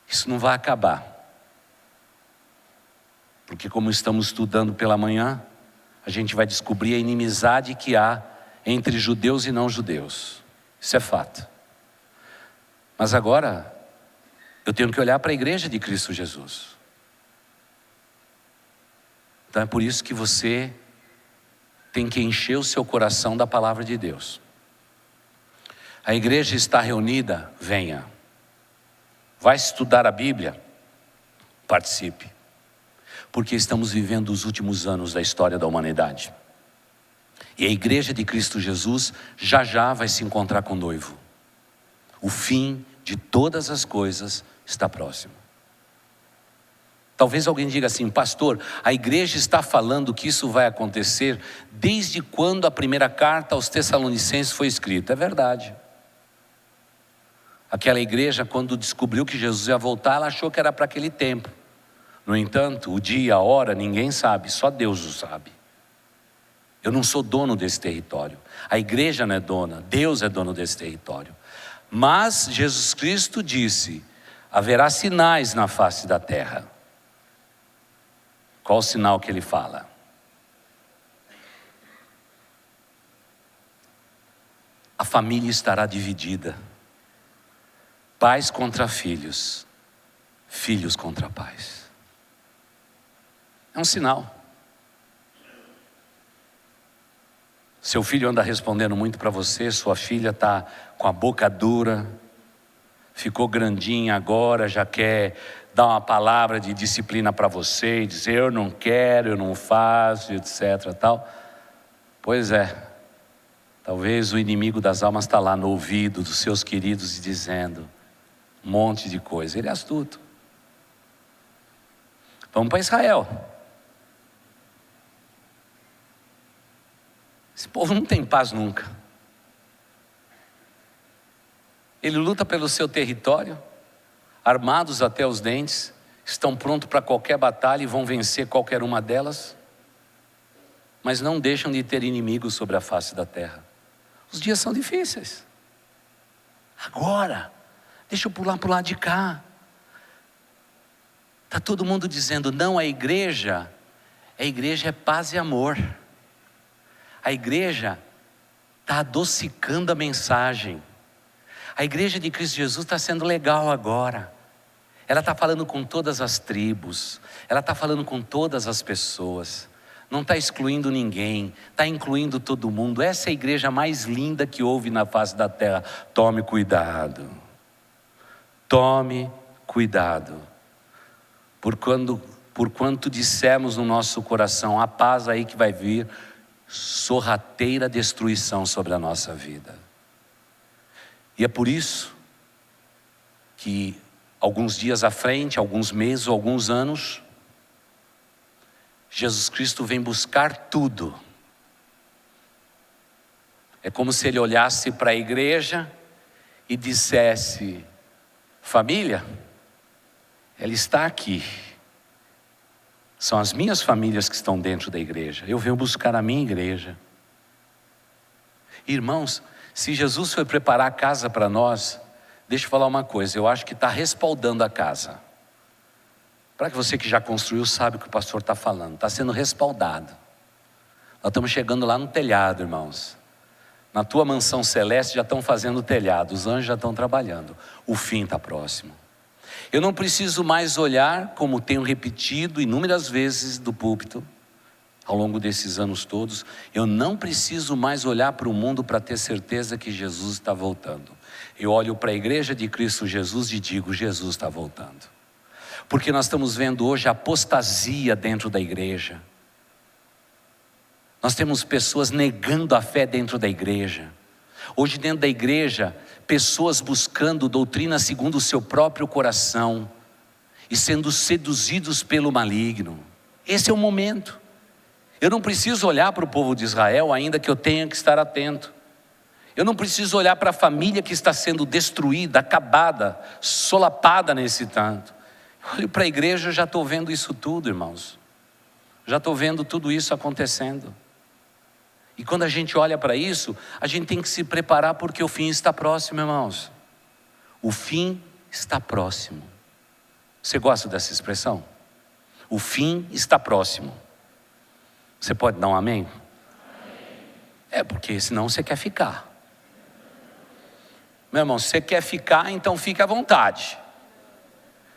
Isso não vai acabar. Porque como estamos estudando pela manhã, a gente vai descobrir a inimizade que há entre judeus e não judeus. Isso é fato. Mas agora, eu tenho que olhar para a igreja de Cristo Jesus. Então é por isso que você tem que encher o seu coração da palavra de Deus. A igreja está reunida, venha. Vai estudar a Bíblia? Participe. Porque estamos vivendo os últimos anos da história da humanidade. E a igreja de Cristo Jesus já já vai se encontrar com o noivo. O fim de todas as coisas está próximo. Talvez alguém diga assim, pastor, a igreja está falando que isso vai acontecer desde quando a primeira carta aos Tessalonicenses foi escrita. É verdade. Aquela igreja, quando descobriu que Jesus ia voltar, ela achou que era para aquele tempo. No entanto, o dia, a hora, ninguém sabe, só Deus o sabe. Eu não sou dono desse território. A igreja não é dona, Deus é dono desse território. Mas Jesus Cristo disse, haverá sinais na face da terra. Qual o sinal que ele fala? A família estará dividida. Pais contra filhos, filhos contra pais. É um sinal. Seu filho anda respondendo muito para você, sua filha está com a boca dura, ficou grandinha agora, já quer dar uma palavra de disciplina para você, e dizer eu não quero, eu não faço, etc. Tal. Pois é, talvez o inimigo das almas está lá no ouvido dos seus queridos e dizendo um monte de coisa. Ele é astuto. Vamos para Israel. Esse povo não tem paz nunca. Ele luta pelo seu território, armados até os dentes, estão prontos para qualquer batalha e vão vencer qualquer uma delas, mas não deixam de ter inimigos sobre a face da terra. Os dias são difíceis. Agora, deixa eu pular para o lado de cá. Está todo mundo dizendo, não, a igreja é paz e amor. A igreja está adocicando a mensagem. A igreja de Cristo Jesus está sendo legal agora. Ela está falando com todas as tribos. Ela está falando com todas as pessoas. Não está excluindo ninguém. Está incluindo todo mundo. Essa é a igreja mais linda que houve na face da terra. Tome cuidado. Tome cuidado, por quanto dissermos no nosso coração, a paz aí que vai vir, sorrateira destruição sobre a nossa vida. E é por isso que alguns dias à frente, alguns meses ou alguns anos, Jesus Cristo vem buscar tudo. É como se ele olhasse para a igreja e dissesse: família, ela está aqui. São as minhas famílias que estão dentro da igreja. Eu venho buscar a minha igreja. Irmãos, se Jesus foi preparar a casa para nós, deixa eu falar uma coisa, eu acho que está respaldando a casa. Para que você que já construiu sabe o que o pastor está falando, está sendo respaldado. Nós estamos chegando lá no telhado, irmãos. Na tua mansão celeste já estão fazendo o telhado, os anjos já estão trabalhando. O fim está próximo. Eu não preciso mais olhar, como tenho repetido inúmeras vezes do púlpito, ao longo desses anos todos, eu não preciso mais olhar para o mundo para ter certeza que Jesus está voltando. Eu olho para a igreja de Cristo Jesus e digo: Jesus está voltando. Porque nós estamos vendo hoje a apostasia dentro da igreja. Nós temos pessoas negando a fé dentro da igreja. Hoje dentro da igreja, pessoas buscando doutrina segundo o seu próprio coração e sendo seduzidos pelo maligno. Esse é o momento. Eu não preciso olhar para o povo de Israel, ainda que eu tenha que estar atento. Eu não preciso olhar para a família que está sendo destruída, acabada, solapada nesse tanto. Eu olho para a igreja, eu já estou vendo isso tudo, irmãos. Já estou vendo tudo isso acontecendo. E quando a gente olha para isso, a gente tem que se preparar, porque o fim está próximo, irmãos. O fim está próximo. Você gosta dessa expressão? O fim está próximo. Você pode dar um amém? É, porque senão você quer ficar. Meu irmão, se você quer ficar, então fique à vontade.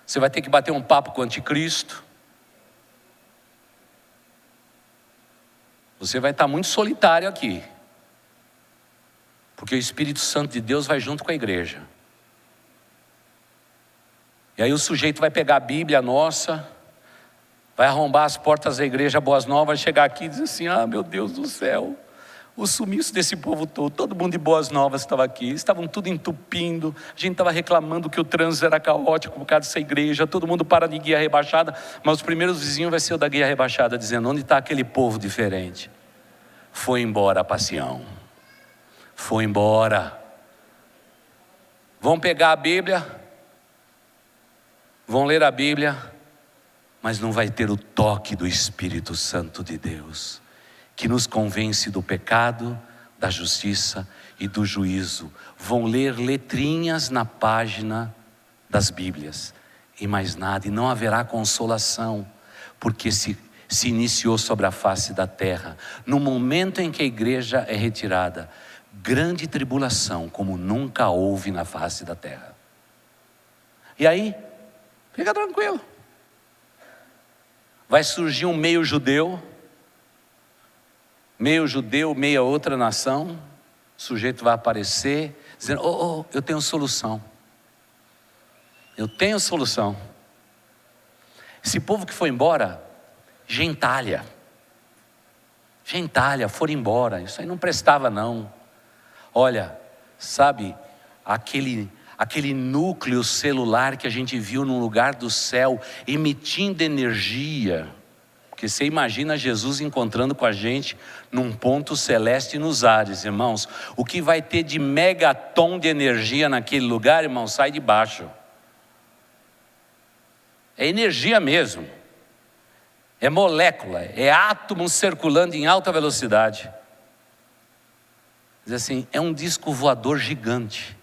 Você vai ter que bater um papo com o anticristo. Você vai estar muito solitário aqui, porque o Espírito Santo de Deus vai junto com a igreja. E aí o sujeito vai pegar a Bíblia nossa, vai arrombar as portas da igreja Boas Novas, chegar aqui e dizer assim: ah, meu Deus do céu, o sumiço desse povo todo mundo de Boas Novas estava aqui, estavam tudo entupindo, a gente estava reclamando que o trânsito era caótico por causa dessa igreja, todo mundo para de guia rebaixada, mas os primeiros vizinhos vai ser o da guia rebaixada, dizendo: onde está aquele povo diferente? Foi embora a Passião, foi embora. Vão pegar a Bíblia, vão ler a Bíblia, mas não vai ter o toque do Espírito Santo de Deus, que nos convence do pecado, da justiça e do juízo. Vão ler letrinhas na página das Bíblias e mais nada, e não haverá consolação, porque se iniciou sobre a face da terra, no momento em que a igreja é retirada, grande tribulação como nunca houve na face da terra. E aí, fica tranquilo, vai surgir um meio judeu, meia outra nação. O sujeito vai aparecer dizendo: eu tenho solução. Eu tenho solução. Esse povo que foi embora, gentalha, foram embora. Isso aí não prestava não. Olha, sabe, aquele núcleo celular que a gente viu num lugar do céu, emitindo energia. Porque você imagina Jesus encontrando com a gente num ponto celeste nos ares, irmãos. O que vai ter de megaton de energia naquele lugar, irmão, sai de baixo. É energia mesmo. É molécula, é átomo circulando em alta velocidade. Diz assim, é um disco voador gigante,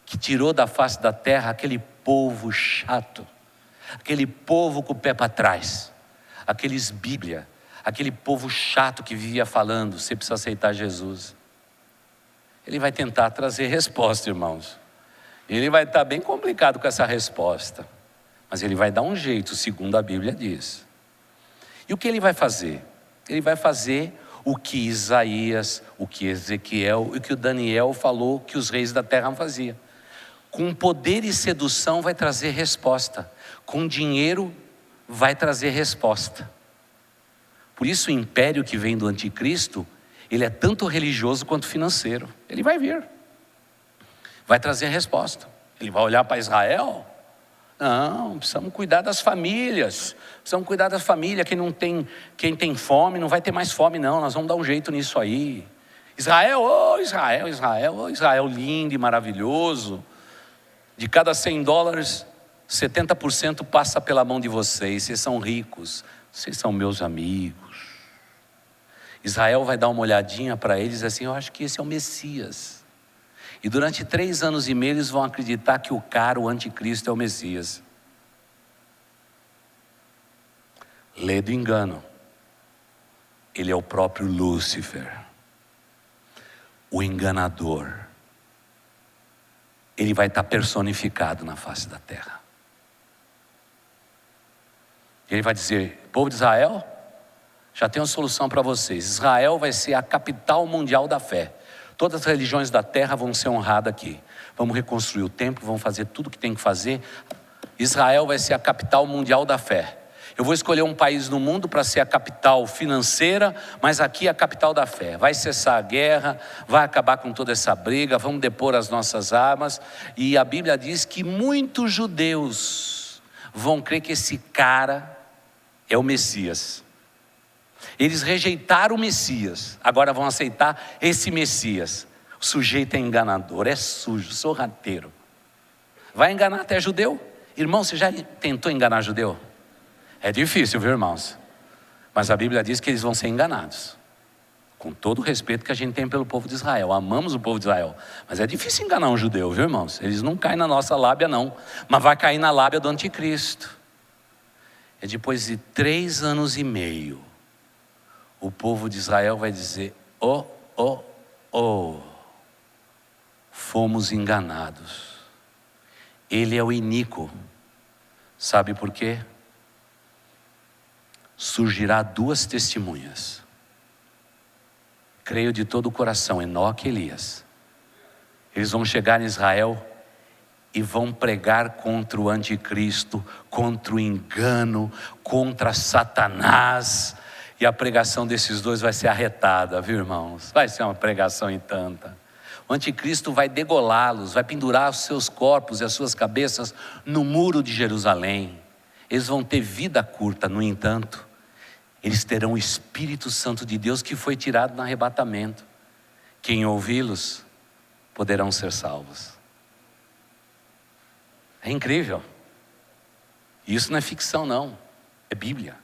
que tirou da face da terra aquele povo chato, aquele povo com o pé para trás, aqueles Bíblia, aquele povo chato que vivia falando: você precisa aceitar Jesus. Ele vai tentar trazer resposta, irmãos. Ele vai estar bem complicado com essa resposta, mas ele vai dar um jeito, segundo a Bíblia diz. E o que ele vai fazer? Ele vai fazer o que Isaías, o que Ezequiel e o que o Daniel falou que os reis da terra faziam. Com poder e sedução vai trazer resposta. Com dinheiro vai trazer resposta. Por isso o império que vem do anticristo, ele é tanto religioso quanto financeiro. Ele vai vir. Vai trazer resposta. Ele vai olhar para Israel. Não, precisamos cuidar das famílias. Precisamos cuidar das famílias. Quem tem fome não vai ter mais fome não. Nós vamos dar um jeito nisso aí. Israel, oh Israel, Israel, oh Israel lindo e maravilhoso. De cada $100, 70% passa pela mão de vocês. Vocês são ricos. Vocês são meus amigos. Israel vai dar uma olhadinha para eles assim, eu acho que esse é o Messias. E durante 3 anos e meio eles vão acreditar que o anticristo é o Messias. Lê do engano. Ele é o próprio Lúcifer, o enganador. Ele vai estar personificado na face da terra. Ele vai dizer, povo de Israel, já tenho uma solução para vocês. Israel vai ser a capital mundial da fé. Todas as religiões da terra vão ser honradas aqui. Vamos reconstruir o templo, vamos fazer tudo o que tem que fazer. Israel vai ser a capital mundial da fé. Eu vou escolher um país no mundo para ser a capital financeira, mas aqui é a capital da fé. Vai cessar a guerra, vai acabar com toda essa briga, vamos depor as nossas armas. E a Bíblia diz que muitos judeus vão crer que esse cara é o Messias. Eles rejeitaram o Messias, agora vão aceitar esse Messias. O sujeito é enganador, é sujo, sorrateiro. Vai enganar até judeu? Irmão, você já tentou enganar judeu? É difícil, viu, irmãos? Mas a Bíblia diz que eles vão ser enganados. Com todo o respeito que a gente tem pelo povo de Israel. Amamos o povo de Israel. Mas é difícil enganar um judeu, viu, irmãos? Eles não caem na nossa lábia, não. Mas vai cair na lábia do anticristo. É depois de 3 anos e meio. O povo de Israel vai dizer, fomos enganados. Ele é o iníquo. Sabe por quê? Surgirá 2 testemunhas. Creio de todo o coração, Enoque e Elias. Eles vão chegar em Israel e vão pregar contra o anticristo, contra o engano, contra Satanás. E a pregação desses 2 vai ser arretada, viu, irmãos? Vai ser uma pregação em tanta. O anticristo vai degolá-los, vai pendurar os seus corpos e as suas cabeças no muro de Jerusalém. Eles vão ter vida curta, no entanto, eles terão o Espírito Santo de Deus que foi tirado no arrebatamento. Quem ouvi-los poderão ser salvos. É incrível. Isso não é ficção não, é Bíblia.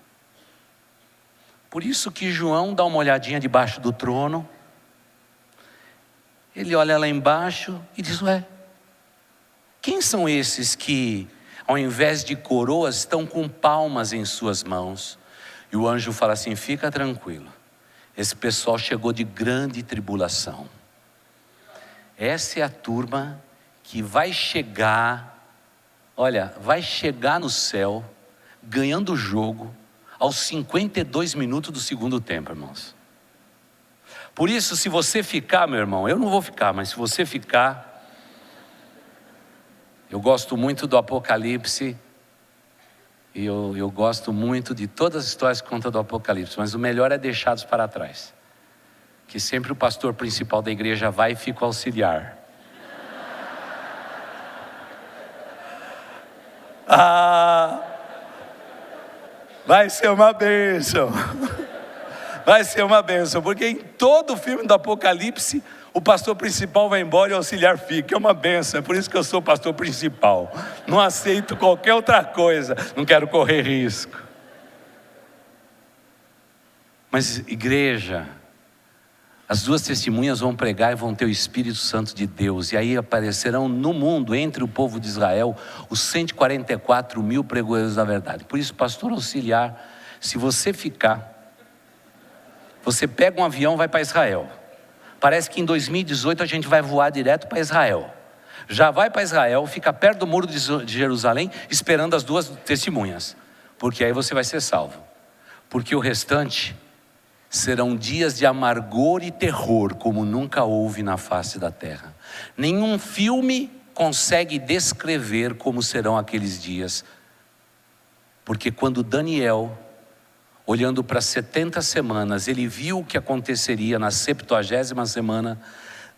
Por isso que João dá uma olhadinha debaixo do trono. Ele olha lá embaixo e diz, quem são esses que ao invés de coroas estão com palmas em suas mãos? E o anjo fala assim, fica tranquilo. Esse pessoal chegou de grande tribulação. Essa é a turma que vai chegar, vai chegar no céu, ganhando o jogo, aos 52 minutos do segundo tempo, irmãos. Por isso, se você ficar, meu irmão, eu não vou ficar, mas se você ficar, eu gosto muito do Apocalipse, e eu gosto muito de todas as histórias que contam do Apocalipse, mas o melhor é deixá-los para trás. Que sempre o pastor principal da igreja vai e fica o auxiliar. Vai ser uma bênção. Vai ser uma bênção, porque em todo o filme do Apocalipse, o pastor principal vai embora e o auxiliar fica. É uma bênção, é por isso que eu sou pastor principal. Não aceito qualquer outra coisa, não quero correr risco. Mas igreja, as 2 testemunhas vão pregar e vão ter o Espírito Santo de Deus. E aí aparecerão no mundo, entre o povo de Israel, os 144 mil pregadores da verdade. Por isso, pastor auxiliar, se você ficar, você pega um avião e vai para Israel. Parece que em 2018 a gente vai voar direto para Israel. Já vai para Israel, fica perto do muro de Jerusalém, esperando as 2 testemunhas. Porque aí você vai ser salvo. Porque o restante serão dias de amargor e terror, como nunca houve na face da terra. Nenhum filme consegue descrever como serão aqueles dias. Porque quando Daniel, olhando para 70 semanas, ele viu o que aconteceria na 70ª semana,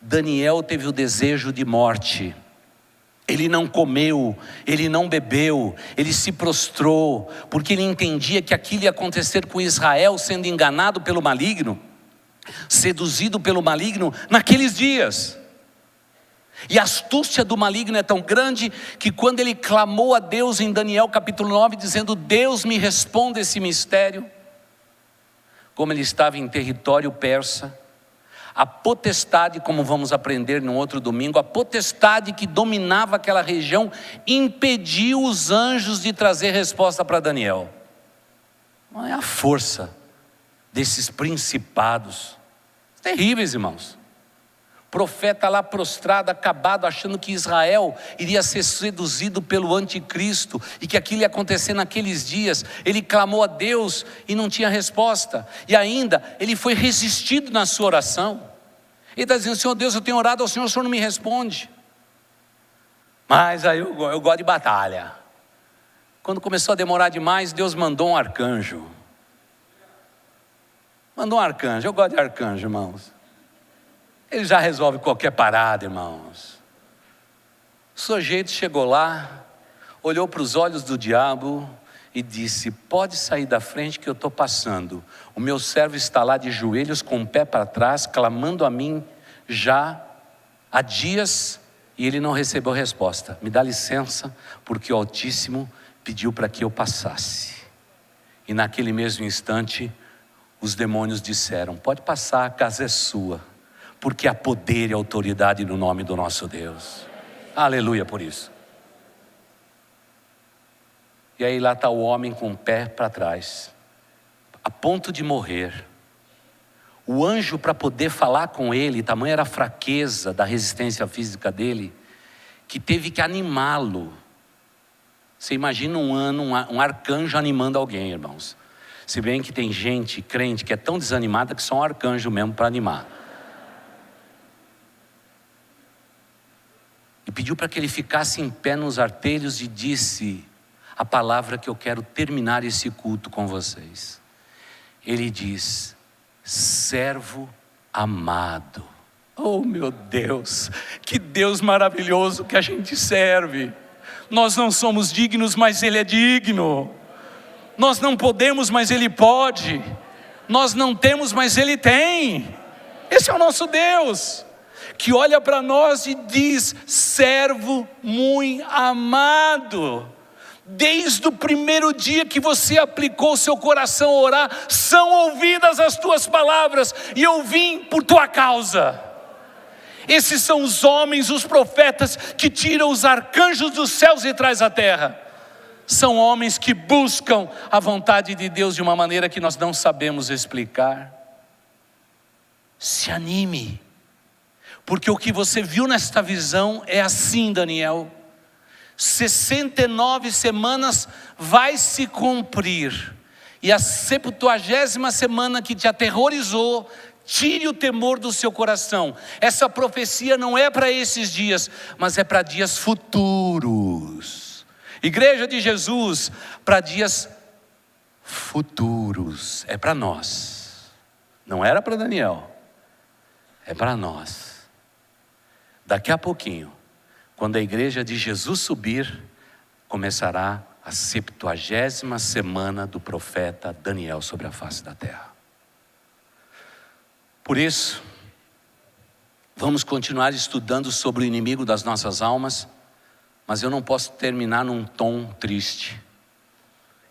Daniel teve o desejo de morte. Ele não comeu, ele não bebeu, ele se prostrou, porque ele entendia que aquilo ia acontecer com Israel sendo enganado pelo maligno, seduzido pelo maligno naqueles dias. E a astúcia do maligno é tão grande que quando ele clamou a Deus em Daniel capítulo 9, dizendo: Deus me responda esse mistério, como ele estava em território persa, a potestade, como vamos aprender no outro domingo, a potestade que dominava aquela região impediu os anjos de trazer resposta para Daniel. Não é a força desses principados terríveis, irmãos. Profeta lá prostrado, acabado, achando que Israel iria ser seduzido pelo anticristo e que aquilo ia acontecer naqueles dias. Ele clamou a Deus e não tinha resposta, e ainda ele foi resistido na sua oração. Ele está dizendo: Senhor Deus, eu tenho orado ao Senhor, o Senhor não me responde. Mas aí eu gosto de batalha. Quando começou a demorar demais, Deus mandou um arcanjo. Mandou um arcanjo. Eu gosto de arcanjo, irmãos. Ele já resolve qualquer parada, irmãos. O sujeito chegou lá, olhou para os olhos do diabo e disse: pode sair da frente que eu estou passando. O meu servo está lá de joelhos com o pé para trás, clamando a mim já há dias, e ele não recebeu resposta. Me dá licença, porque o Altíssimo pediu para que eu passasse. E naquele mesmo instante, os demônios disseram: pode passar, a casa é sua, porque há poder e autoridade no nome do nosso Deus. Aleluia por isso. E aí lá está o homem com o pé para trás, a ponto de morrer. O anjo, para poder falar com ele, tamanha era a fraqueza da resistência física dele, que teve que animá-lo. Você imagina um arcanjo animando alguém, irmãos. Se bem que tem gente crente que é tão desanimada que só um arcanjo mesmo para animar. E pediu para que ele ficasse em pé nos artelhos e disse a palavra que eu quero terminar esse culto com vocês. Ele diz: servo amado. Oh meu Deus, que Deus maravilhoso que a gente serve. Nós não somos dignos, mas Ele é digno. Nós não podemos, mas Ele pode. Nós não temos, mas Ele tem. Esse é o nosso Deus, que olha para nós e diz: servo muito amado. Desde o primeiro dia que você aplicou o seu coração a orar, são ouvidas as tuas palavras, e eu vim por tua causa. Esses são os homens, os profetas, que tiram os arcanjos dos céus e traz à terra. São homens que buscam a vontade de Deus de uma maneira que nós não sabemos explicar. Se anime, porque o que você viu nesta visão é assim, Daniel. 69 semanas vai se cumprir, e a 70ª semana que te aterrorizou, tire o temor do seu coração. Essa profecia não é para esses dias, mas é para dias futuros. Igreja de Jesus, para dias futuros. É para nós. Não era para Daniel, é para nós. Daqui a pouquinho, quando a igreja de Jesus subir, começará a 70ª semana do profeta Daniel sobre a face da terra. Por isso, vamos continuar estudando sobre o inimigo das nossas almas, mas eu não posso terminar num tom triste.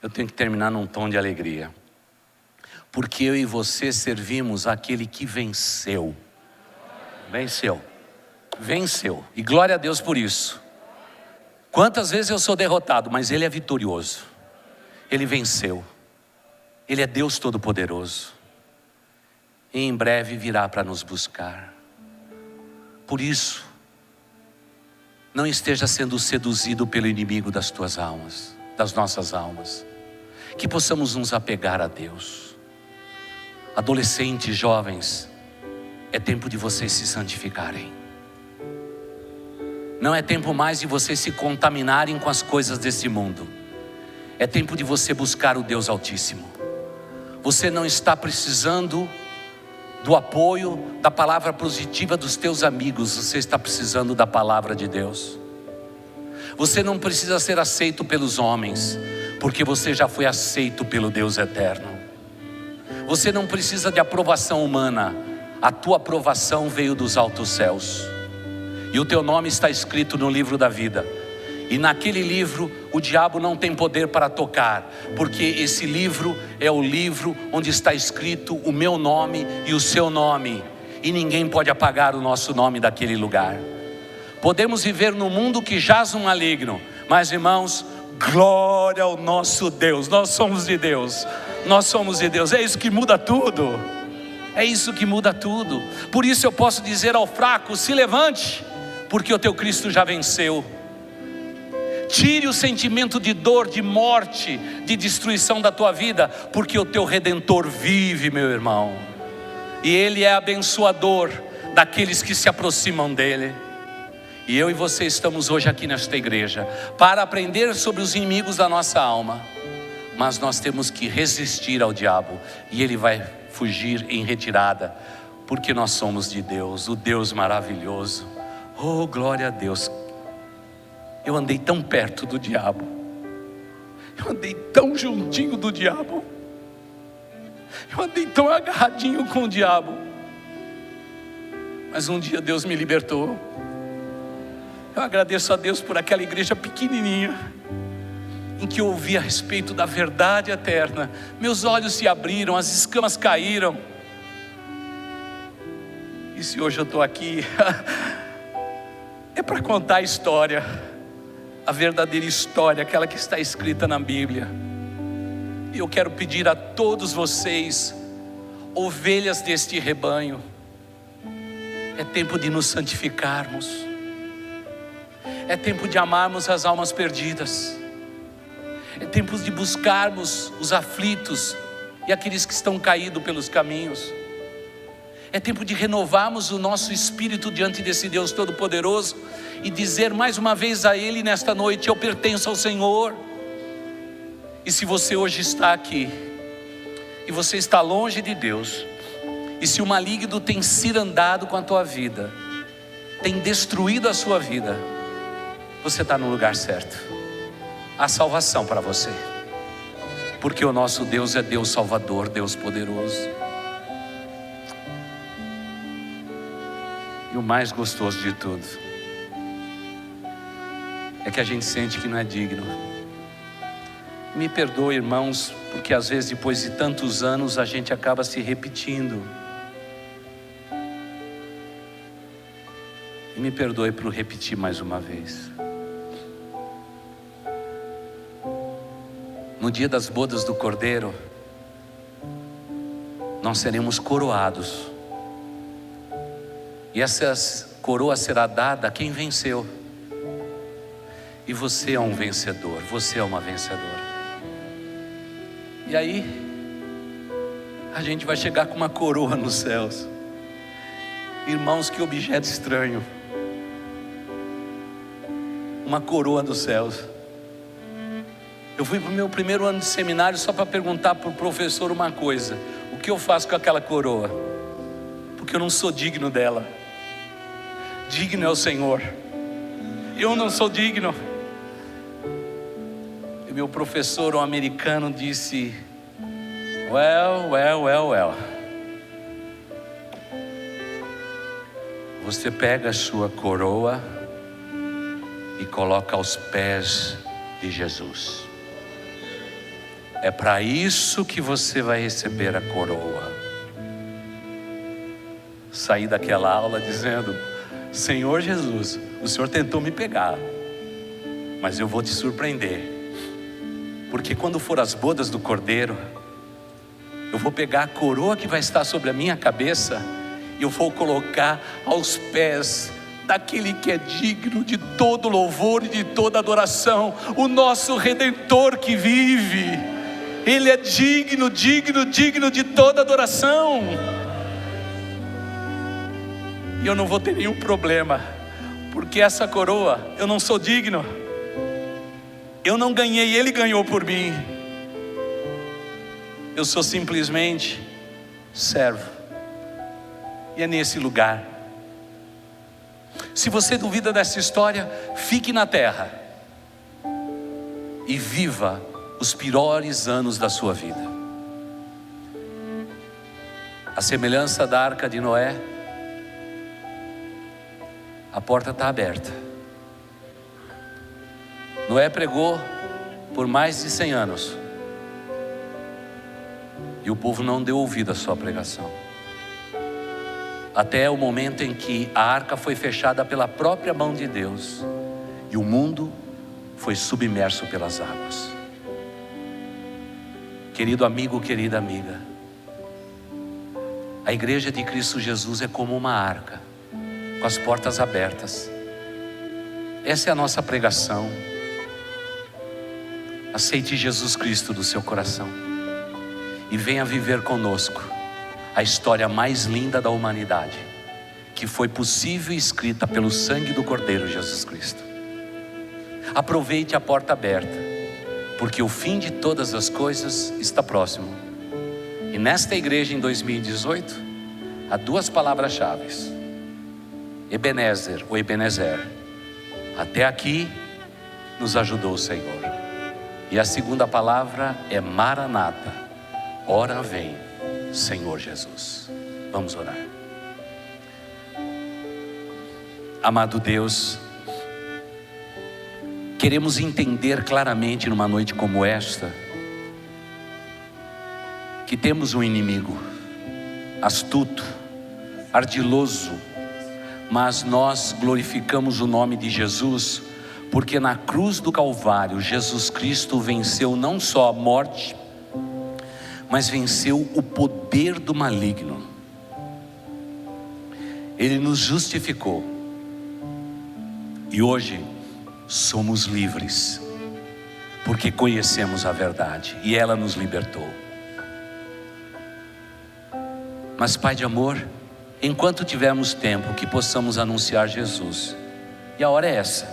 Eu tenho que terminar num tom de alegria, porque eu e você servimos aquele que venceu. Venceu, e glória a Deus por isso. Quantas vezes eu sou derrotado, mas Ele é vitorioso. Ele venceu. Ele é Deus Todo-Poderoso, e em breve virá para nos buscar. Por isso, não esteja sendo seduzido pelo inimigo das tuas almas, das nossas almas. Que possamos nos apegar a Deus. Adolescentes, jovens, é tempo de vocês se santificarem. Não é tempo mais de vocês se contaminarem com as coisas desse mundo. É tempo de você buscar o Deus Altíssimo. Você não está precisando do apoio, da palavra positiva dos teus amigos. Você está precisando da palavra de Deus. Você não precisa ser aceito pelos homens, porque você já foi aceito pelo Deus eterno. Você não precisa de aprovação humana. A tua aprovação veio dos altos céus. E o teu nome está escrito no livro da vida. E naquele livro o diabo não tem poder para tocar, porque esse livro é o livro onde está escrito o meu nome e o seu nome. E ninguém pode apagar o nosso nome daquele lugar. Podemos viver no mundo que jaz no maligno, mas irmãos, glória ao nosso Deus. Nós somos de Deus. Nós somos de Deus. É isso que muda tudo. É isso que muda tudo. Por isso eu posso dizer ao fraco: se levante, porque o teu Cristo já venceu. Tire o sentimento de dor, de morte, de destruição da tua vida, porque o teu Redentor vive, meu irmão. E Ele é abençoador daqueles que se aproximam dEle. E eu e você estamos hoje aqui nesta igreja para aprender sobre os inimigos da nossa alma. Mas nós temos que resistir ao diabo, e ele vai fugir em retirada, porque nós somos de Deus, o Deus maravilhoso. Oh, glória a Deus. Eu andei tão perto do diabo, eu andei tão juntinho do diabo, eu andei tão agarradinho com o diabo, mas um dia Deus me libertou. Eu agradeço a Deus por aquela igreja pequenininha, em que eu ouvi a respeito da verdade eterna. Meus olhos se abriram, as escamas caíram. E se hoje eu estou aqui, é para contar a história, a verdadeira história, aquela que está escrita na Bíblia. E eu quero pedir a todos vocês, ovelhas deste rebanho, é tempo de nos santificarmos. É tempo de amarmos as almas perdidas. É tempo de buscarmos os aflitos e aqueles que estão caídos pelos caminhos. É tempo de renovarmos o nosso espírito diante desse Deus Todo-Poderoso e dizer mais uma vez a Ele nesta noite: eu pertenço ao Senhor. E se você hoje está aqui e você está longe de Deus, e se o maligno tem cirandado com a tua vida, tem destruído a sua vida, você está no lugar certo. Há salvação para você, porque o nosso Deus é Deus Salvador, Deus poderoso. E o mais gostoso de tudo é que a gente sente que não é digno. Me perdoe, irmãos, porque às vezes depois de tantos anos a gente acaba se repetindo. E me perdoe por repetir mais uma vez. No dia das bodas do Cordeiro, nós seremos coroados. E essa coroa será dada a quem venceu. E você é um vencedor, você é uma vencedora. E aí, a gente vai chegar com uma coroa nos céus. Irmãos, que objeto estranho. Uma coroa nos céus. Eu fui para o meu primeiro ano de seminário só para perguntar para o professor uma coisa: o que eu faço com aquela coroa? Porque eu não sou digno dela. Digno é o Senhor. Eu não sou digno. E meu professor, um americano, disse: well. Você pega a sua coroa e coloca aos pés de Jesus. É para isso que você vai receber a coroa. Saí daquela aula dizendo: Senhor Jesus, o Senhor tentou me pegar, mas eu vou te surpreender, porque quando for as bodas do Cordeiro, eu vou pegar a coroa que vai estar sobre a minha cabeça e eu vou colocar aos pés daquele que é digno de todo louvor e de toda adoração, o nosso Redentor que vive. Ele é digno de toda adoração. E eu não vou ter nenhum problema, porque essa coroa eu não sou digno, eu não ganhei, Ele ganhou por mim. Eu sou simplesmente servo. E é nesse lugar. Se você duvida dessa história, fique na terra e viva os piores anos da sua vida. A semelhança da arca de Noé, a porta está aberta. Noé pregou por mais de 100 anos e o povo não deu ouvido à sua pregação, até o momento em que a arca foi fechada pela própria mão de Deus e o mundo foi submerso pelas águas. Querido amigo, querida amiga, a igreja de Cristo Jesus é como uma arca, com as portas abertas. Essa é a nossa pregação. Aceite Jesus Cristo do seu coração e venha viver conosco a história mais linda da humanidade, que foi possível e escrita pelo sangue do Cordeiro Jesus Cristo. Aproveite a porta aberta, porque o fim de todas as coisas está próximo. E nesta igreja em 2018, há duas palavras-chave: Ebenezer ou Ebenezer. Até aqui nos ajudou o Senhor. E a segunda palavra é Maranata. Ora vem, Senhor Jesus. Vamos orar. Amado Deus, queremos entender claramente numa noite como esta, que temos um inimigo astuto, ardiloso, mas nós glorificamos o nome de Jesus, porque na cruz do Calvário, Jesus Cristo venceu não só a morte, mas venceu o poder do maligno. Ele nos justificou, e hoje somos livres, porque conhecemos a verdade, e ela nos libertou. Mas Pai de amor, enquanto tivermos tempo, que possamos anunciar Jesus. E a hora é essa.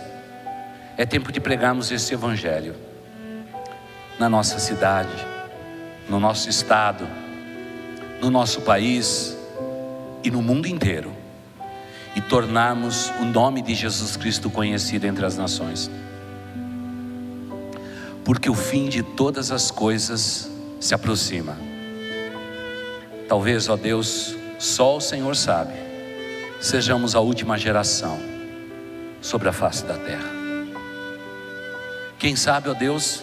É tempo de pregarmos esse evangelho na nossa cidade, no nosso estado, no nosso país e no mundo inteiro, e tornarmos o nome de Jesus Cristo conhecido entre as nações, porque o fim de todas as coisas se aproxima. Talvez, ó Deus, só o Senhor sabe, sejamos a última geração sobre a face da terra. Quem sabe, ó Deus,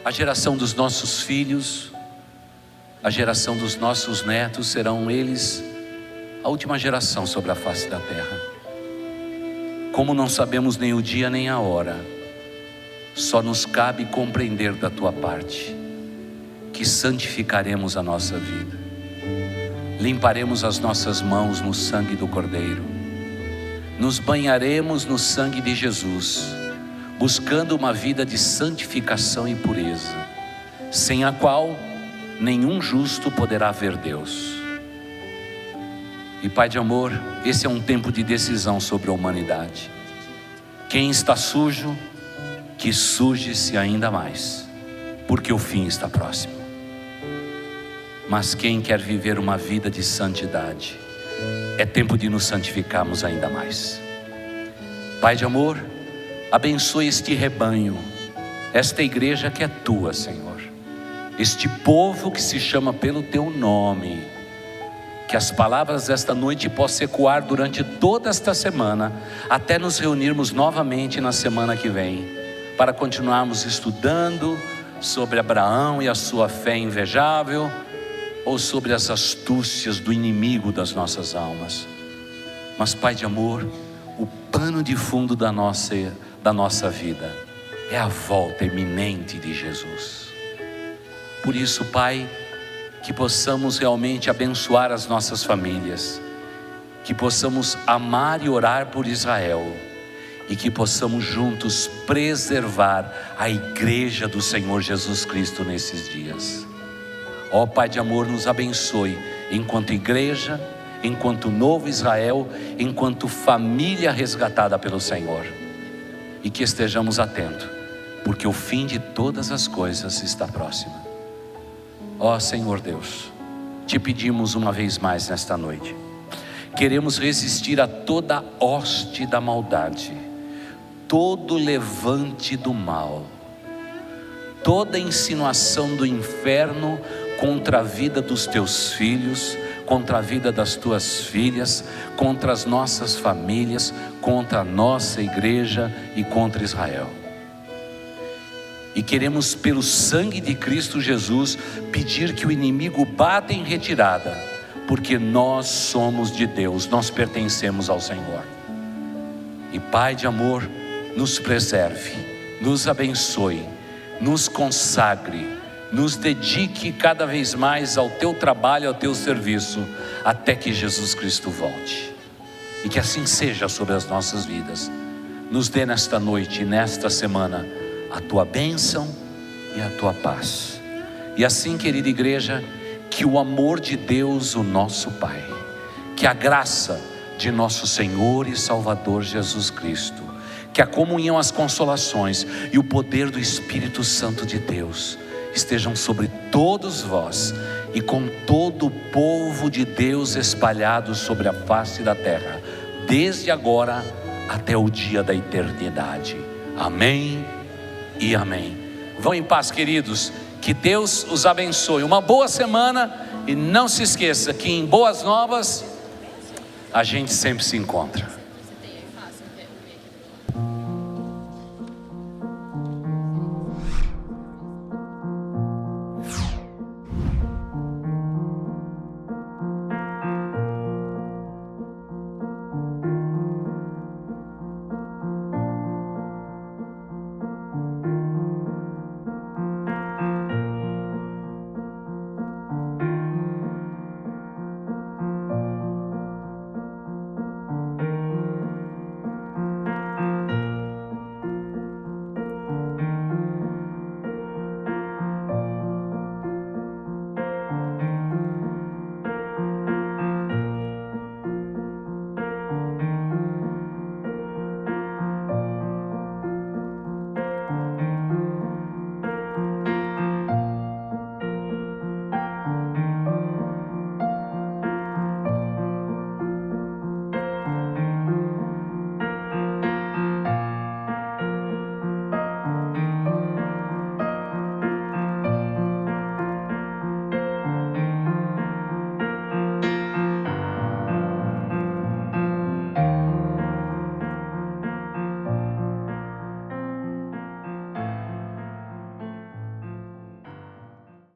a geração dos nossos filhos, a geração dos nossos netos, serão eles a última geração sobre a face da terra. Como não sabemos nem o dia nem a hora, só nos cabe compreender da tua parte que santificaremos a nossa vida, limparemos as nossas mãos no sangue do Cordeiro, nos banharemos no sangue de Jesus, buscando uma vida de santificação e pureza, sem a qual nenhum justo poderá ver Deus. E Pai de amor, esse é um tempo de decisão sobre a humanidade. Quem está sujo, que suje-se ainda mais, porque o fim está próximo. Mas quem quer viver uma vida de santidade, é tempo de nos santificarmos ainda mais. Pai de amor, abençoe este rebanho, esta igreja que é tua, Senhor, este povo que se chama pelo teu nome. Que as palavras desta noite possam ecoar durante toda esta semana, até nos reunirmos novamente na semana que vem, para continuarmos estudando sobre Abraão e a sua fé invejável, ou sobre as astúcias do inimigo das nossas almas. Mas Pai de amor, o pano de fundo da nossa vida é a volta iminente de Jesus. Por isso, Pai, que possamos realmente abençoar as nossas famílias, que possamos amar e orar por Israel, e que possamos juntos preservar a igreja do Senhor Jesus Cristo nesses dias. Ó Pai de amor, nos abençoe enquanto igreja, enquanto novo Israel, enquanto família resgatada pelo Senhor. E que estejamos atentos, porque o fim de todas as coisas está próximo. Ó Senhor Deus, te pedimos uma vez mais nesta noite. Queremos resistir a toda hoste da maldade, todo levante do mal, toda insinuação do inferno contra a vida dos teus filhos, contra a vida das tuas filhas, contra as nossas famílias, contra a nossa igreja e contra Israel. E queremos, pelo sangue de Cristo Jesus, pedir que o inimigo bata em retirada, porque nós somos de Deus, nós pertencemos ao Senhor. E Pai de amor, nos preserve, nos abençoe, nos consagre, nos dedique cada vez mais ao teu trabalho, ao teu serviço, até que Jesus Cristo volte. E que assim seja sobre as nossas vidas. Nos dê nesta noite e nesta semana a tua bênção e a tua paz. E assim, querida igreja, que o amor de Deus, o nosso Pai, que a graça de nosso Senhor e Salvador Jesus Cristo, que a comunhão, as consolações e o poder do Espírito Santo de Deus estejam sobre todos vós e com todo o povo de Deus espalhado sobre a face da terra, desde agora até o dia da eternidade. Amém e amém. Vão em paz, queridos, que Deus os abençoe. Uma boa semana, e não se esqueça que em Boas Novas a gente sempre se encontra.